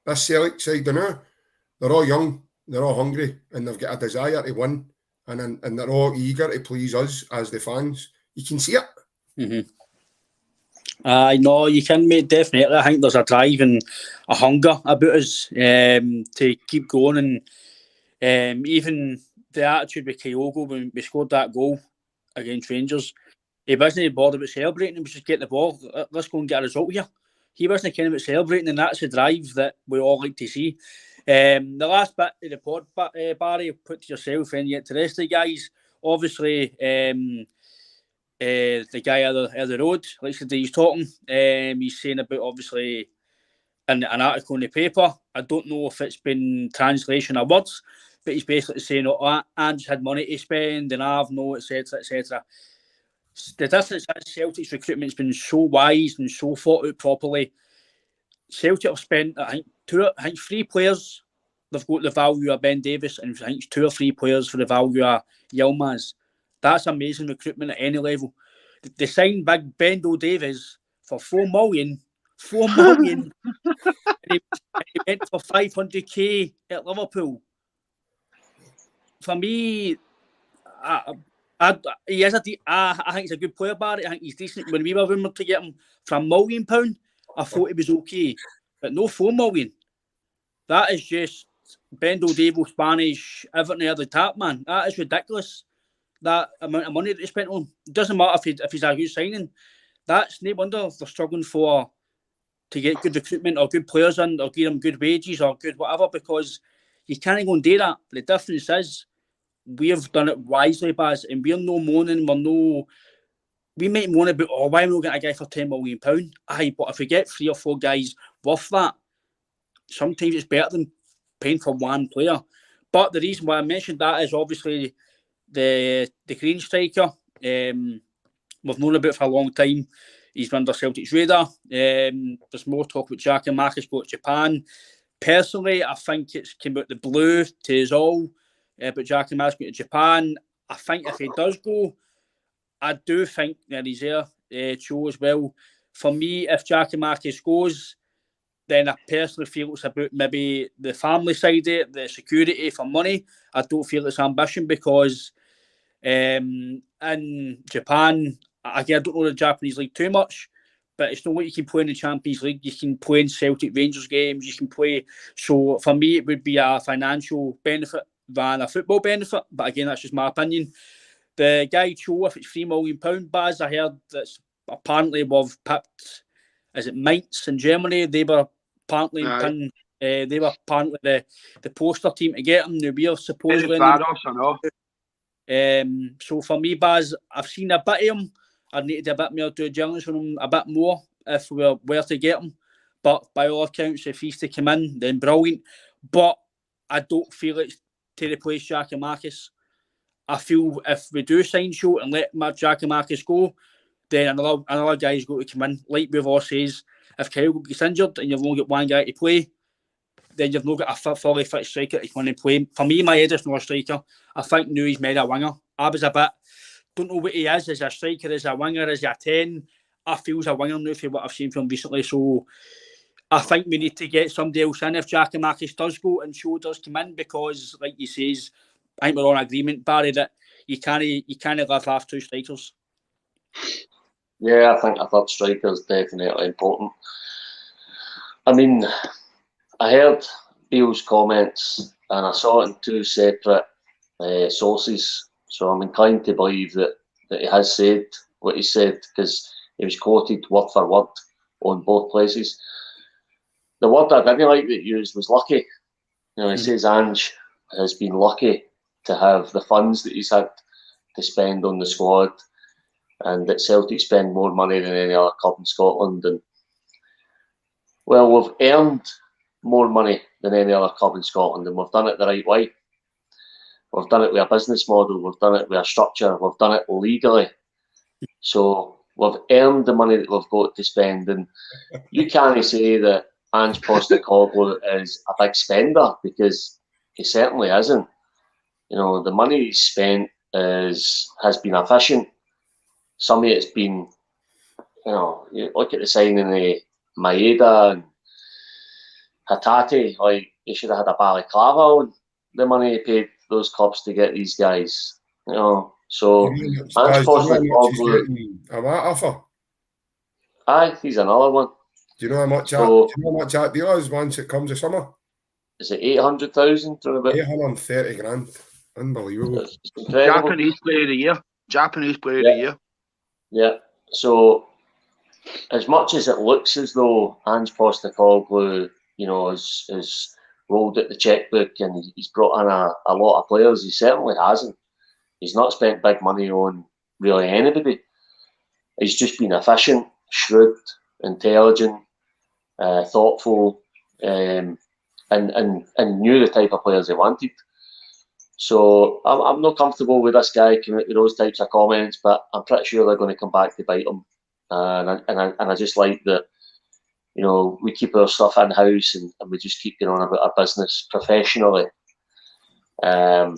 this Celtic side, they're all young, they're all hungry, and they've got a desire to win, and they're all eager to please us as the fans. You can see it. Mm-hmm. I know you can, mate, definitely. I think there's a drive and a hunger about us to keep going, and even the attitude with Kyogo when we scored that goal against Rangers, he wasn't bothered about celebrating, he was just get the ball, let's go and get a result here. He wasn't caring about celebrating, and that's the drive that we all like to see. The last bit of the pod, Barry, put to yourself and yet to the rest of the guys, obviously the guy out the road, like he's talking, he's saying about obviously in an article in the paper. I don't know if it's been translation of words, but he's basically saying, Ange had money to spend and I've no, etc., etc. The difference is Celtic's recruitment's been so wise and so thought out properly. Celtic have spent, I think 3 players. They've got the value of Ben Davis, and I think 2 or 3 players for the value of Yilmaz. That's amazing recruitment at any level. They signed big Bendo Davis for 4 million. 4 million. and he went for 500k at Liverpool. For me, I think he's a good player, Barry. I think he's decent. When we were rumoured to get him for £1 million, I thought he was okay. But no 4 million. That is just Bendo Davis, Spanish, everything the other tap, man. That is ridiculous. That amount of money that they spent on. It doesn't matter if he's a good signing. That's no wonder they're struggling to get good recruitment or good players in or give them good wages or good whatever, because you can't go and do that. The difference is we've done it wisely, Baz, and we're no moaning, we might moan about, why am I not getting a guy for £10 million? Aye, but if we get 3 or 4 guys worth that, sometimes it's better than paying for 1 player. But the reason why I mentioned that is obviously the Green striker. We've known about for a long time. He's under Celtic's radar. There's more talk about Jack and Marcus go to Japan. Personally, I think it's came out the blue to us all about Jack and Marcus going to Japan. I think if he does go, I do think that he's there. Cho as well. For me, if Jack and Marcus goes, then I personally feel it's about maybe the family side of it, the security for money. I don't feel it's ambition because in Japan, again, I don't know the Japanese league too much, but it's not what you can play in the Champions League. You can play in Celtic Rangers games. You can play. So for me, it would be a financial benefit than a football benefit. But again, that's just my opinion. The guy Cho, if it's £3 million, Baz, I heard that's apparently we've picked. Is it Mainz in Germany? They were apparently the poster team to get him. Now we're supposedly. So for me, Baz, I've seen a bit of him. I need to do a bit more due diligence on him, a bit more if we were to get him. But by all accounts, if he's to come in, then brilliant. But I don't feel it's to replace Jack and Marcus. I feel if we do sign Cho and let Jack and Marcus go, then another guy's got to come in. Like we've all says, if Kyle gets injured and you've only got 1 guy to play, then you've not got a fully fit striker to come in and play. For me, my head is not a striker. I think now he's made a winger. I was a bit, don't know what he is as a striker, as a winger, as a 10. I feel he's a winger now for what I've seen from him recently. So I think we need to get somebody else in if Jack and Marcus does go and Cho does come in, because, like he says, I think we're on agreement, Barry, that you can't live off 2 strikers. Yeah, I think a third striker is definitely important. I mean, I heard Beale's comments and I saw it in two separate sources. So I'm inclined to believe that he has said what he said, because he was quoted word for word on both places. The word I didn't like that he used was lucky. You know, he says Ange has been lucky to have the funds that he's had to spend on the squad, and that Celtic spend more money than any other club in Scotland. And well, we've earned more money than any other club in Scotland, and we've done it the right way. We've done it with a business model, we've done it with a structure, we've done it legally. So we've earned the money that we've got to spend, and you can't say that Ange Postecoglou is a big spender, because he certainly isn't. You know, the money he's spent has been efficient. Some of it's been, you know, you look at the signing of Maeda and Hatate, like, he should have had a balaclava on the money he paid those clubs to get these guys. You know, so Ange Postecoglou, a Matt offer. Aye, he's another one. Do you know how much that deal is once it comes to summer? Is it 800,000 or about 830 grand? Unbelievable. Japanese player of the year. Japanese player of the year. Yeah. So as much as it looks as though Ange Postecoglou, you know, has rolled at the checkbook and he's brought in a lot of players, he certainly hasn't. He's not spent big money on really anybody. He's just been efficient, shrewd, intelligent, thoughtful, and knew the type of players he wanted. So I'm not comfortable with this guy coming out with those types of comments, but I'm pretty sure they're going to come back to bite him. And I just like that, you know, we keep our stuff in house and we just keep going on about our business professionally. In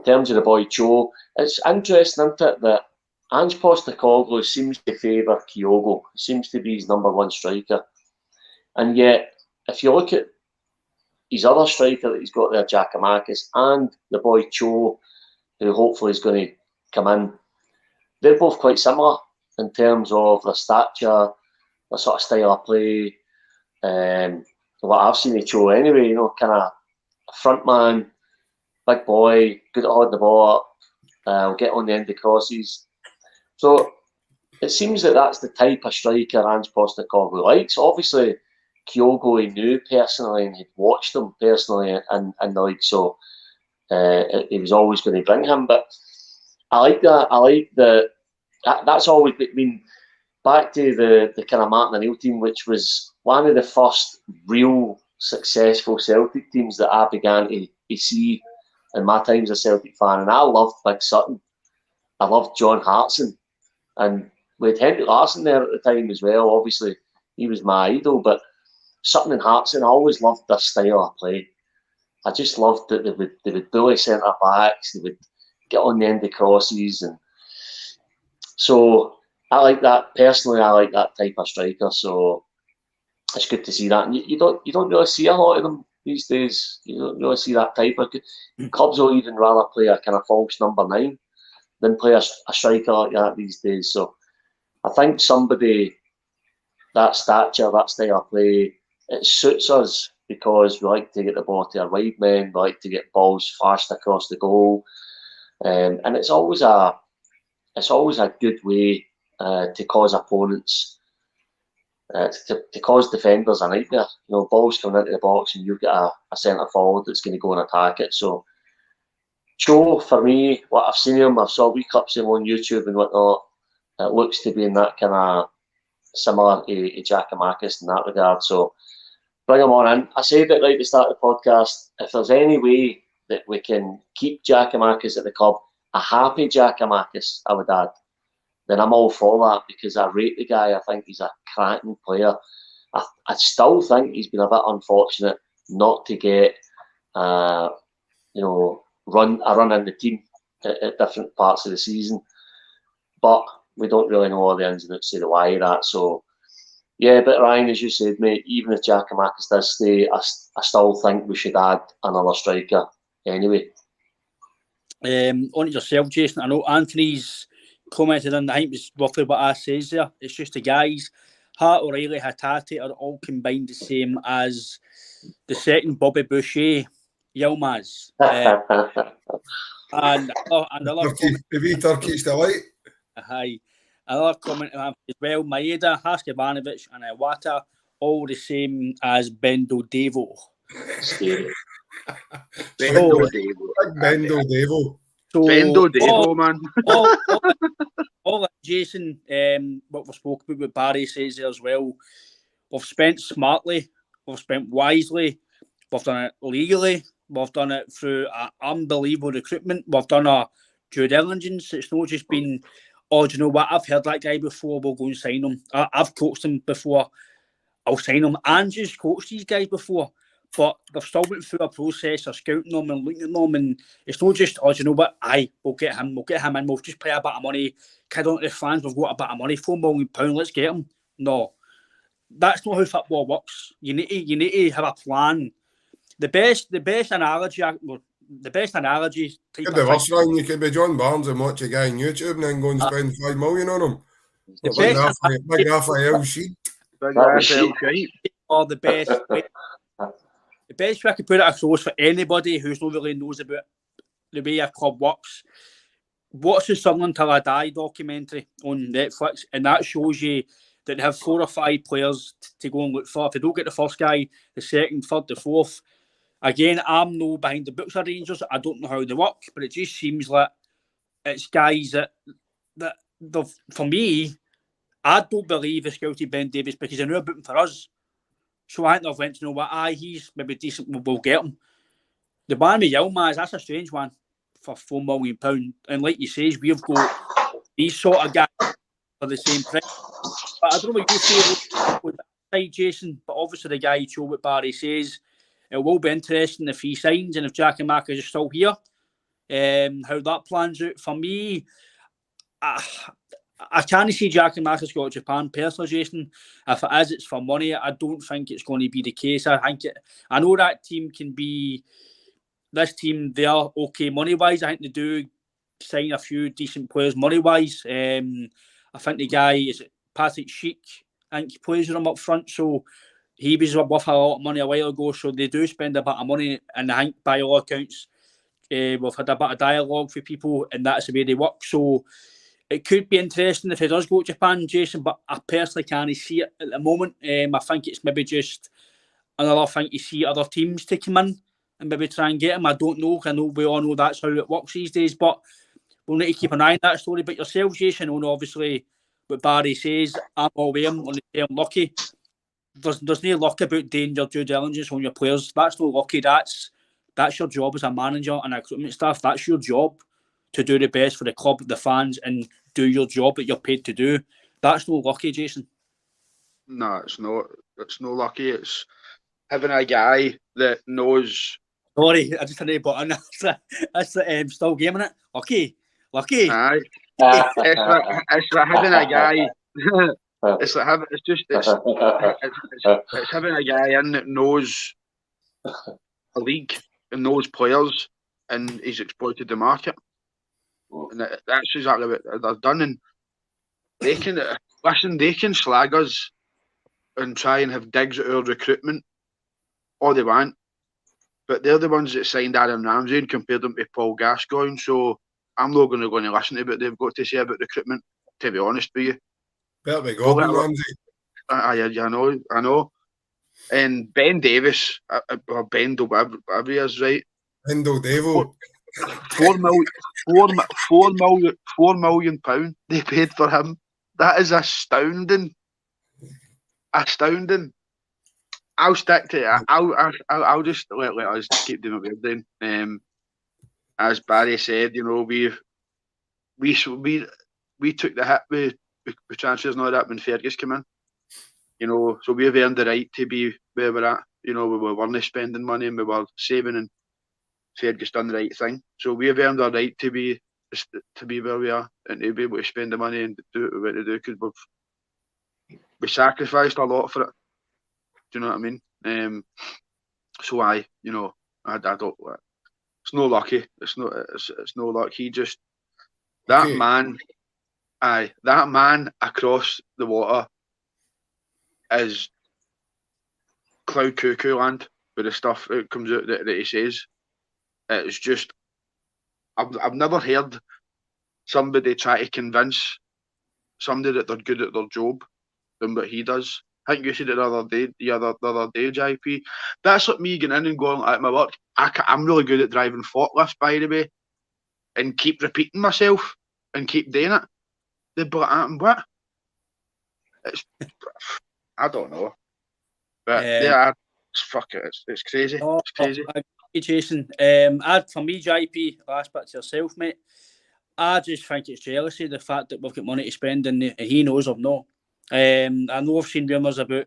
terms of the boy Joe, it's interesting, isn't it, that Ange Postecoglou seems to favour Kyogo. He seems to be his number one striker. And yet, if you look at his other striker that he's got there, Giakoumakis, and the boy Cho, who hopefully is going to come in, they're both quite similar in terms of their stature, their sort of style of play. What I've seen of Cho anyway, you know, kind of a front man, big boy, good at holding the ball up, will get on the end of crosses. So it seems that that's the type of striker Ange Postecoglou likes. Obviously, Kyogo he knew personally and he'd watched him personally and the league, so he was always going to bring him. But I like that. I like that's always been back to the kind of Martin O'Neill team, which was one of the first real successful Celtic teams that I began to see in my time as a Celtic fan. And I loved Big Sutton. I loved John Hartson. And with Henrik Larsson there at the time as well, obviously he was my idol, but Sutton and Hartson, I always loved their style of play. I just loved that they would bully centre backs, they would get on the end of crosses, and so I like that personally. I like that type of striker, so it's good to see that. And you don't really see a lot of them these days. You don't really see that type of clubs will even rather play a kind of false number 9 than play a striker like that these days. So I think somebody that stature, that style of play, it suits us because we like to get the ball to our wide men, we like to get balls fast across the goal, and it's always a good way to cause opponents, to cause defenders a nightmare. You know, balls coming into the box and you've got a centre forward that's going to go and attack it. So Joe, for me, what I've seen him, I've saw wee clips of him on YouTube and whatnot. It looks to be in that kind of similar to Giakoumakis in that regard. So bring him on in. I said it right at the start of the podcast. If there's any way that we can keep Giakoumakis at the club, a happy Giakoumakis, I would add, then I'm all for that because I rate the guy. I think he's a cracking player. I still think he's been a bit unfortunate not to get, run in the team at different parts of the season. But we don't really know all the ins and outs of the why of that. So, yeah, but Ryan, as you said, mate, even if Giakoumakis does stay, I still think we should add another striker anyway. On to yourself, Jason. I know Anthony's commented on, I think it's roughly what I says there. It's just the guys. Hart, O'Reilly, Hatate are all combined the same as the second Bobby Boucher, Yilmaz. And another Turkey, the wee Turkish delight. another comment as well. Maeda, Haskevanovic, and Iwata, all the same as Bendo Devo. Bendo Devo. Bendo Devo. So Bendo Devo, man. all that Jason, what we spoke about, what Barry says there as well. We've spent smartly, we've spent wisely, we've done it legally, we've done it through unbelievable recruitment, we've done our due diligence. It's not just been, oh, do you know what, I've heard that guy before, we'll go and sign him. I've coached him before, I'll sign him. Andrew's coached these guys before, but they've still went through a process of scouting them and looking at them, and it's not just, oh, do you know what, we'll get him in, we'll just pay a bit of money, kid on to the fans, we've got a bit of money, £4 million, let's get him. No. That's not how football works. You need to have a plan. The best analogy. Could be worse, Ryan. You could be John Barnes and watch a guy on YouTube and then go and spend $5 million on him. Big Raphael sheet. Or the best. The best way I could put it across for anybody who's not really knows about the way a club works. Watch the Sunderland Till I Die documentary on Netflix, and that shows you that they have 4 or 5 players to go and look for. If they don't get the first guy, the second, third, the fourth. Again, I'm no behind the books of Rangers. I don't know how they work, but it just seems like it's guys that for me, I don't believe they scouted Ben Davies because they knew about him for us. So I think they've went to know what, he's maybe decent, we'll get him. The one with Yilmaz, that's a strange one for £4 million. And like you say, we've got these sort of guys for the same price. But I don't know what you feel with that side, Jason, but obviously the guy showed what Barry says. It will be interesting if he signs and if Jackie Marcus is still here, how that plans out. For me, I can't see Jackie Marcus go to Japan personally, Jason. If it is, it's for money. I don't think it's going to be the case. I know that team can be, this team, they are okay money-wise. I think they do sign a few decent players money-wise. I think the guy is Patrick Schick, I think he plays with them up front, so he was worth a lot of money a while ago, so they do spend a bit of money, and I think by all accounts, we've had a bit of dialogue with people, and that's the way they work, so it could be interesting if he does go to Japan, Jason, but I personally can't see it at the moment. I think it's maybe just another thing to see other teams take him in and maybe try and get him. I don't know, I know we all know that's how it works these days, but we'll need to keep an eye on that story. But yourself, Jason, I know obviously what Barry says, I'm aware, I'm only saying lucky. There's no luck about doing your due diligence on your players. That's no lucky. That's your job as a manager and a recruitment staff. That's your job to do the best for the club, the fans, and do your job that you're paid to do. That's no lucky, Jason. No, it's not. It's no lucky. It's having a guy that knows. Sorry, I just had a button. That's still gaming it. Lucky. Aye. It's like having a guy. It's having a guy in that knows a league and knows players, and he's exploited the market. And that's exactly what they've done. And they can slag us and try and have digs at our recruitment all they want, but they're the ones that signed Aaron Ramsey and compared them to Paul Gascoigne. So I'm not going to go and listen to what they've got to say about recruitment, to be honest with you. Better be Gordon Ramsay. I know. And Ben Davis, or Bendo, whatever he is, right? Bendo Devo. £4 million they paid for him. That is astounding. I'll stick to it. I'll just let us keep doing what we're doing. As Barry said, you know, we took the hit with transfers and all that when Fergus came in. You know, so we've earned the right to be where we're at. You know, we weren't spending money and we were saving, and Fergus done the right thing. So we've earned our right to be where we are and to be able to spend the money and do what we want to do, because we sacrificed a lot for it. Do you know what I mean? So I don't. It's no lucky. It's no luck. He just that man across the water is cloud cuckoo land with the stuff that comes out that he says. It's just, I've never heard somebody try to convince somebody that they're good at their job than what he does. I think you said it the other day, JP. That's like me getting in and going at my work. I'm really good at driving forklifts, by the way, and keep repeating myself and keep doing it. They'd be like, what? I don't know. But fuck it, it's crazy. It's crazy. Jason, for me, JP, last bit to yourself, mate. I just think it's jealousy, the fact that we've got money to spend and he knows I've not. I know I've seen rumours about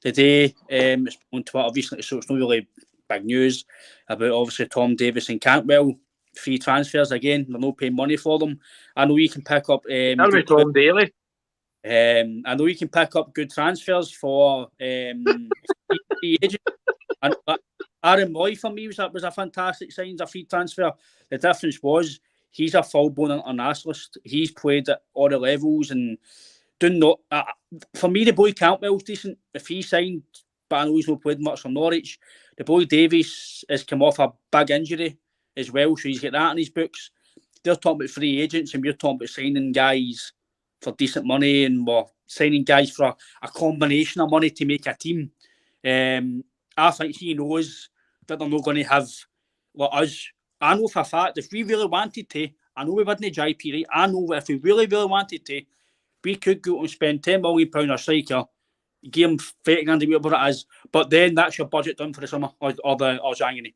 the day, it's on Twitter recently, so it's not really big news, about obviously Tom Davis and Cantwell, free transfers again, they're not paying money for them. I know you can pick up... Tom Daly. I know you can pick up good transfers for free agents. And Aaron Moy for me was a fantastic sign, a free transfer. The difference was he's a full-blown internationalist. He's played at all the levels and doing not. For me, the boy Cantwell's decent. If he signed, but I know he's not played much for Norwich. The boy Davies has come off a big injury as well, so he's got that in his books. They're talking about free agents, and we're talking about signing guys for decent money, and we're signing guys for a combination of money to make a team. I think he knows that they're not going to have like us. I know for a fact if we really wanted to, I know we wouldn't JP, right? I know if we really, really wanted to, we could go and spend £10 million on a striker, give him 30 grand a year, whatever it is, but then that's your budget done for the summer or January.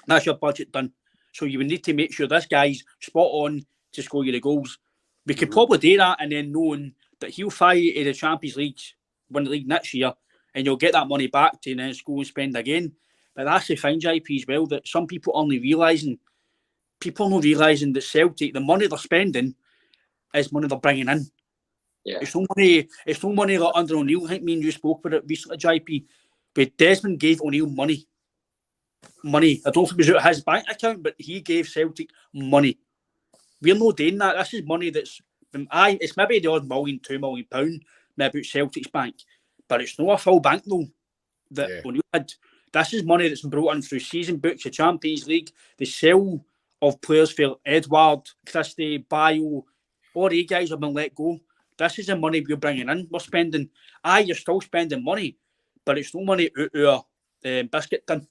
That's your budget done. So you would need to make sure this guy's spot on to score you the goals. We could probably do that, and then knowing that he'll fly to the Champions League, win the league next year, and you'll get that money back to then go and spend again. But that's the thing, JP, as well, that some people aren't realising. People are not realising that Celtic, the money they're spending is money they're bringing in. Yeah. It's no money like under O'Neill. I think me and you spoke about it recently, JP. But Desmond gave O'Neill money. I don't think it was out of his bank account, but he gave Celtic money. We're not doing that. This is money that's it's maybe the odd £1 million, £2 million, maybe out Celtic's bank, but it's not a full bank though that O'Neill had. This is money that's been brought in through season books, the Champions League, the sale of players for Edward, Christie, Bayo, all these guys have been let go. This is the money we're bringing in. We're spending. You're still spending money, but it's no money out of our biscuit tin.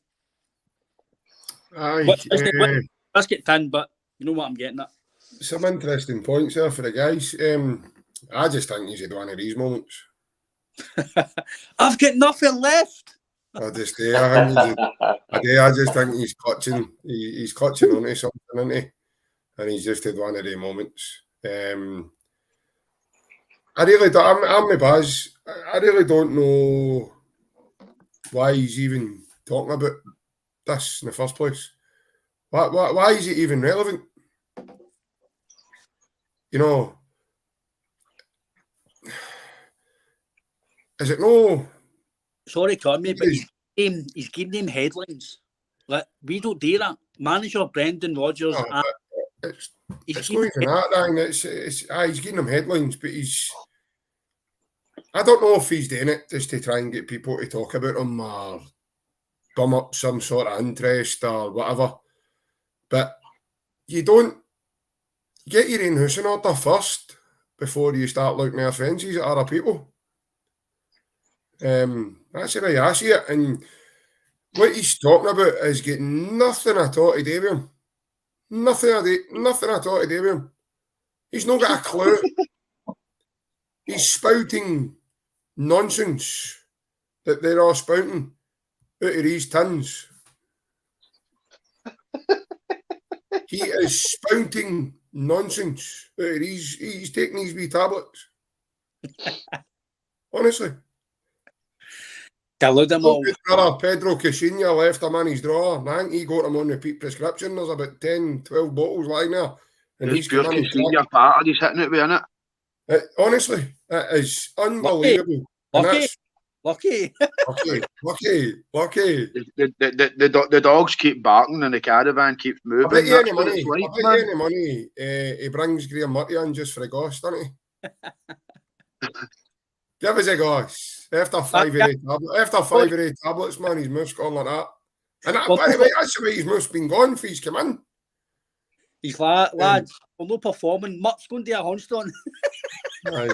Biscuit tin, but you know what I'm getting at. Some interesting points there for the guys. I just think he's had one of these moments. I've got nothing left. I just think he's clutching. He's clutching onto something, isn't he? And he's just had one of the moments. I really don't. I'm the Baz. I really don't know why he's even talking about this in the first place. Why is it even relevant? You know, is it no? Sorry, Tommy, but he's giving them headlines. Like, we don't do that. Manager Brendan Rodgers. No, it's not even that thing. He's getting them headlines, but I don't know if he's doing it just to try and get people to talk about him or bum up some sort of interest or whatever. But you don't get your own house in order first before you start looking at offences at other people. That's the way I see it. And what he's talking about is getting nothing at all to do with him. Nothing at all to do with him. He's not got a clue. He's spouting nonsense that they're all spouting out of these tins. He is spouting nonsense out of these. He's taking these wee tablets. Honestly. Pedro Caixinha left him in his drawer. I think he got him on repeat prescription. There's about 10, 12 bottles lying there. And he's pure Caixinha part. He's hitting it with, isn't it? Honestly, it is unbelievable. Lucky. The dogs keep barking and the caravan keeps moving. I bet you any money he brings Graham Murty in just for a goss, doesn't he? Give us a gosh. After 5 of eight tablets, man, his move's gone like that. And that, by the way, that's the way his move's been gone for he's come in. He's lads, we're not performing. Mutt's going to do a handstand. Aye.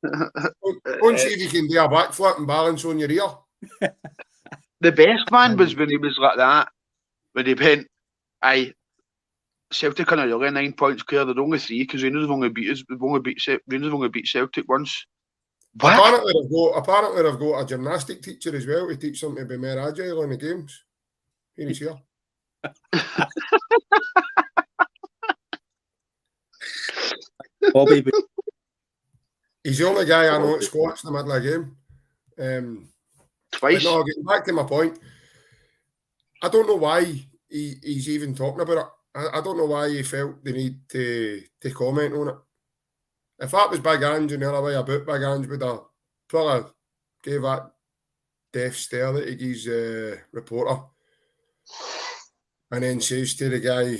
Go and see if you can do a backflip and balance on your ear. The best man was when he was like that. When he went, aye, Celtic are really 9 points clear. They're only 3 because Rangers have only beat us. Rangers have only beat Celtic once. What? Apparently they've got a gymnastic teacher as well to teach them to be more agile in the games. Here he's here. Bobby. He's the only guy I know that squats in the middle of the game. Twice. No, getting back to my point, I don't know why he's even talking about it. I don't know why he felt the need to comment on it. If that was Big Ange and the other way about Big Ange, would have probably gave that death stare that he gives reporter. And then says to the guy,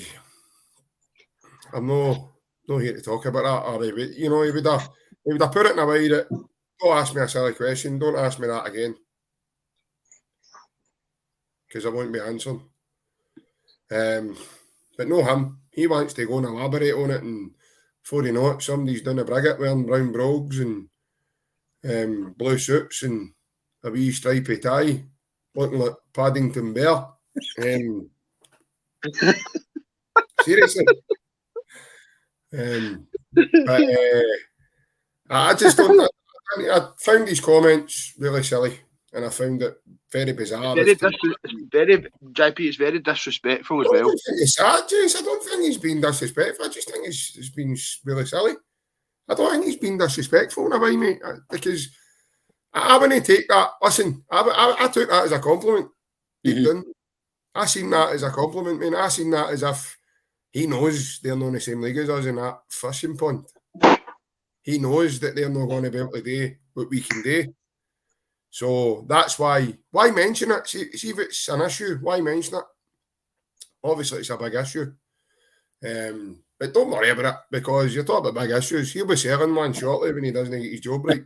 I'm not here to talk about that. Or he would have put it in a way that, don't ask me a silly question, don't ask me that again. Because I won't be answering. But no him. He wants to go and elaborate on it, and before you know it, somebody's done a brigade wearing brown brogues and blue suits and a wee stripy tie, looking like Paddington Bear. Seriously. But I just don't. I found his comments really silly, and I found it very bizarre. It's very disrespectful as well. I don't think it's sad, Jace. I don't think he's been disrespectful. I just think it's been really silly. I don't think he's been disrespectful in a way, mate, because I wouldn't take that. Listen, I took that as a compliment. Deep down. I seen that as a compliment, man. I seen that as if he knows they're not in the same league as us in that fishing pond. He knows that they're not going to be able to do what we can do. So that's why mention it? See if it's an issue, why mention it? Obviously, it's a big issue. But don't worry about it, because you're talking about big issues. He'll be selling one shortly when he doesn't get his job right.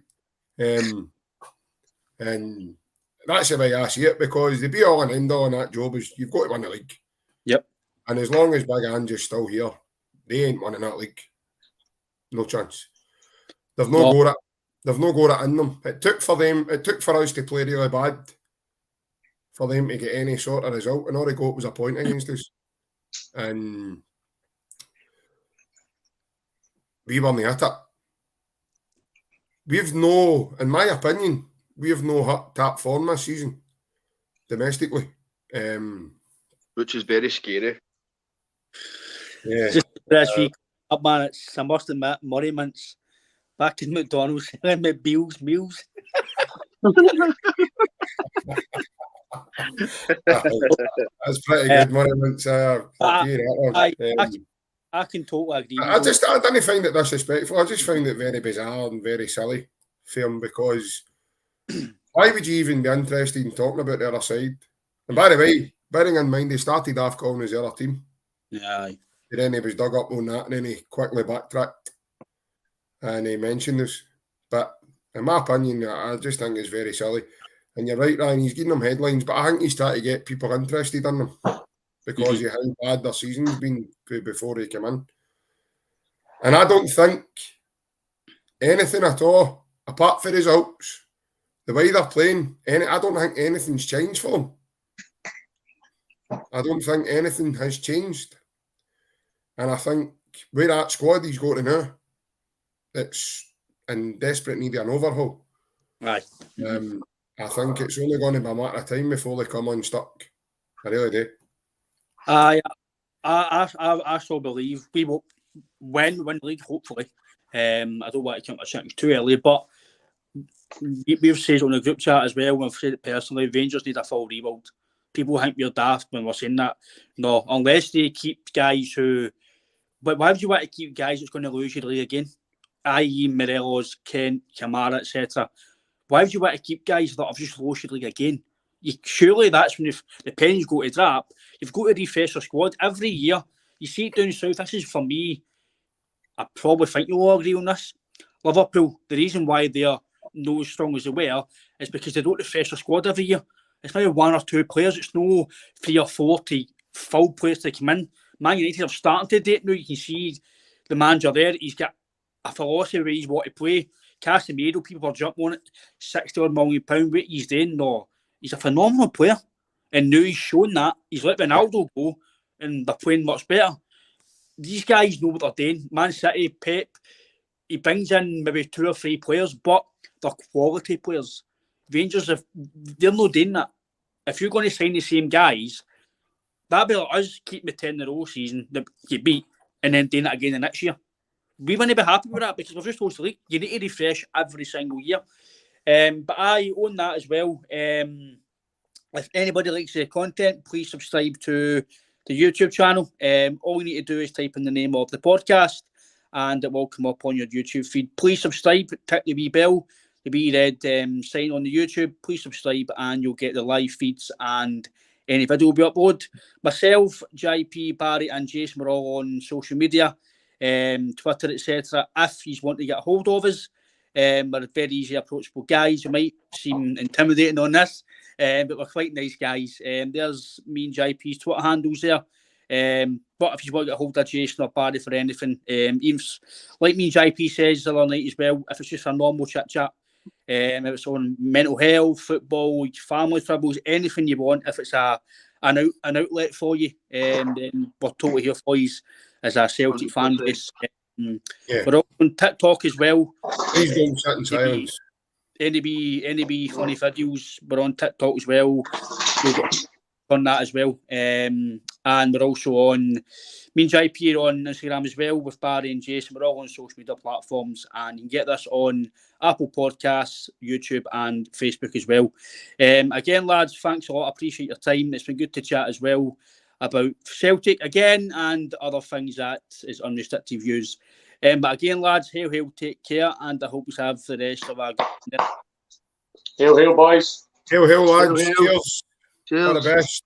And that's the way I see it, because the be all and end all on that job is you've got to win the league. Yep. And as long as Big Ange is still here, they ain't winning that league. No chance. They've not got it. They've not got it in them. It took for us to play really bad for them to get any sort of result, and all they got was a point against us. And we weren't at it. In my opinion, we've no hit top form this season, domestically. Which is very scary. Yeah. Just this week, up man, I must admit, Murray Mints back in McDonald's selling me Beals meals. That's pretty good, Murray Mints. I can totally agree. I didn't find it disrespectful. I just found it very bizarre and very silly for him, because why would you even be interested in talking about the other side? And by the way, bearing in mind, he started off calling his other team. Yeah. And then he was dug up on that, and then he quickly backtracked and he mentioned us. But in my opinion, I just think it's very silly. And you're right, Ryan, he's getting them headlines, but I think he's trying to get people interested in them, because of how bad their season's been before he came in. And I don't think anything at all, apart from results, the way they're playing, I don't think anything's changed for them. I don't think anything has changed. And I think where that squad he's got to now, it's in desperate need of an overhaul. Right. I think it's only going to be a matter of time before they come unstuck. I really do. I still believe we will win the league, hopefully. I don't want to count my too early, but we've said on the group chat as well, we've said it personally, Rangers need a full rebuild. People think we're daft when we're saying that. No, unless they keep guys who... But why would you want to keep guys that's going to lose you the league again? I.e. Morelos, Kent, Kamara, etc. Why would you want to keep guys that have just lost your league again? Surely that's when the pens go to drop. You've got to refresh your squad every year. You see it down south. This is, for me, I probably think you'll all agree on this. Liverpool, the reason why they're not as strong as they were is because they don't refresh their squad every year. It's now 1 or 2 players. It's no 3 or 4 full players to come in. Man United are starting to date now. You can see the manager there. He's got a philosophy where he's want to play. Casemiro, people are jumping on it. £60 million. What he's doing, no. He's a phenomenal player. And now he's shown that. He's let Ronaldo go and they're playing much better. These guys know what they're doing. Man City, Pep, he brings in maybe 2 or 3 players, but they're quality players. Rangers, they're not doing that. If you're going to sign the same guys, that'd be like us keeping the 10 in a row season that you beat and then doing it again the next year. We wouldn't be happy with that because we've just lost the league. You need to refresh every single year. But I own that as well. If anybody likes the content, please subscribe to the YouTube channel. All you need to do is type in the name of the podcast and it will come up on your YouTube feed. Please subscribe, click the wee bell, the wee red sign on the YouTube. Please subscribe and you'll get the live feeds and any video we upload. Myself, JP, Barry and Jason, we're all on social media, Twitter, etc. If you want to get a hold of us, we're very easy approachable guys. You might seem intimidating on this, but we're quite nice guys. There's me and JP's Twitter handles there. But if you want to get a hold of Jason or Barry for anything, even like me and JP says the other night as well, if it's just a normal chit chat, if it's on mental health, football, family troubles, anything you want, if it's an outlet for you, then we're totally here for you as a Celtic fan base. We're all on TikTok as well. Please don't sit in silence. Any funny videos, we're on TikTok as well. We've got on that as well. And we're also on, me and JP are on Instagram as well with Barry and Jason. We're all on social media platforms and you can get this on Apple Podcasts, YouTube and Facebook as well. Again, lads, thanks a lot. I appreciate your time. It's been good to chat as well about Celtic again and other things that is unrestricted views. But again, lads, hail, take care, and I hope you have the rest of our good. Hail, boys. Hail, lads. Hail. Cheers. All the best.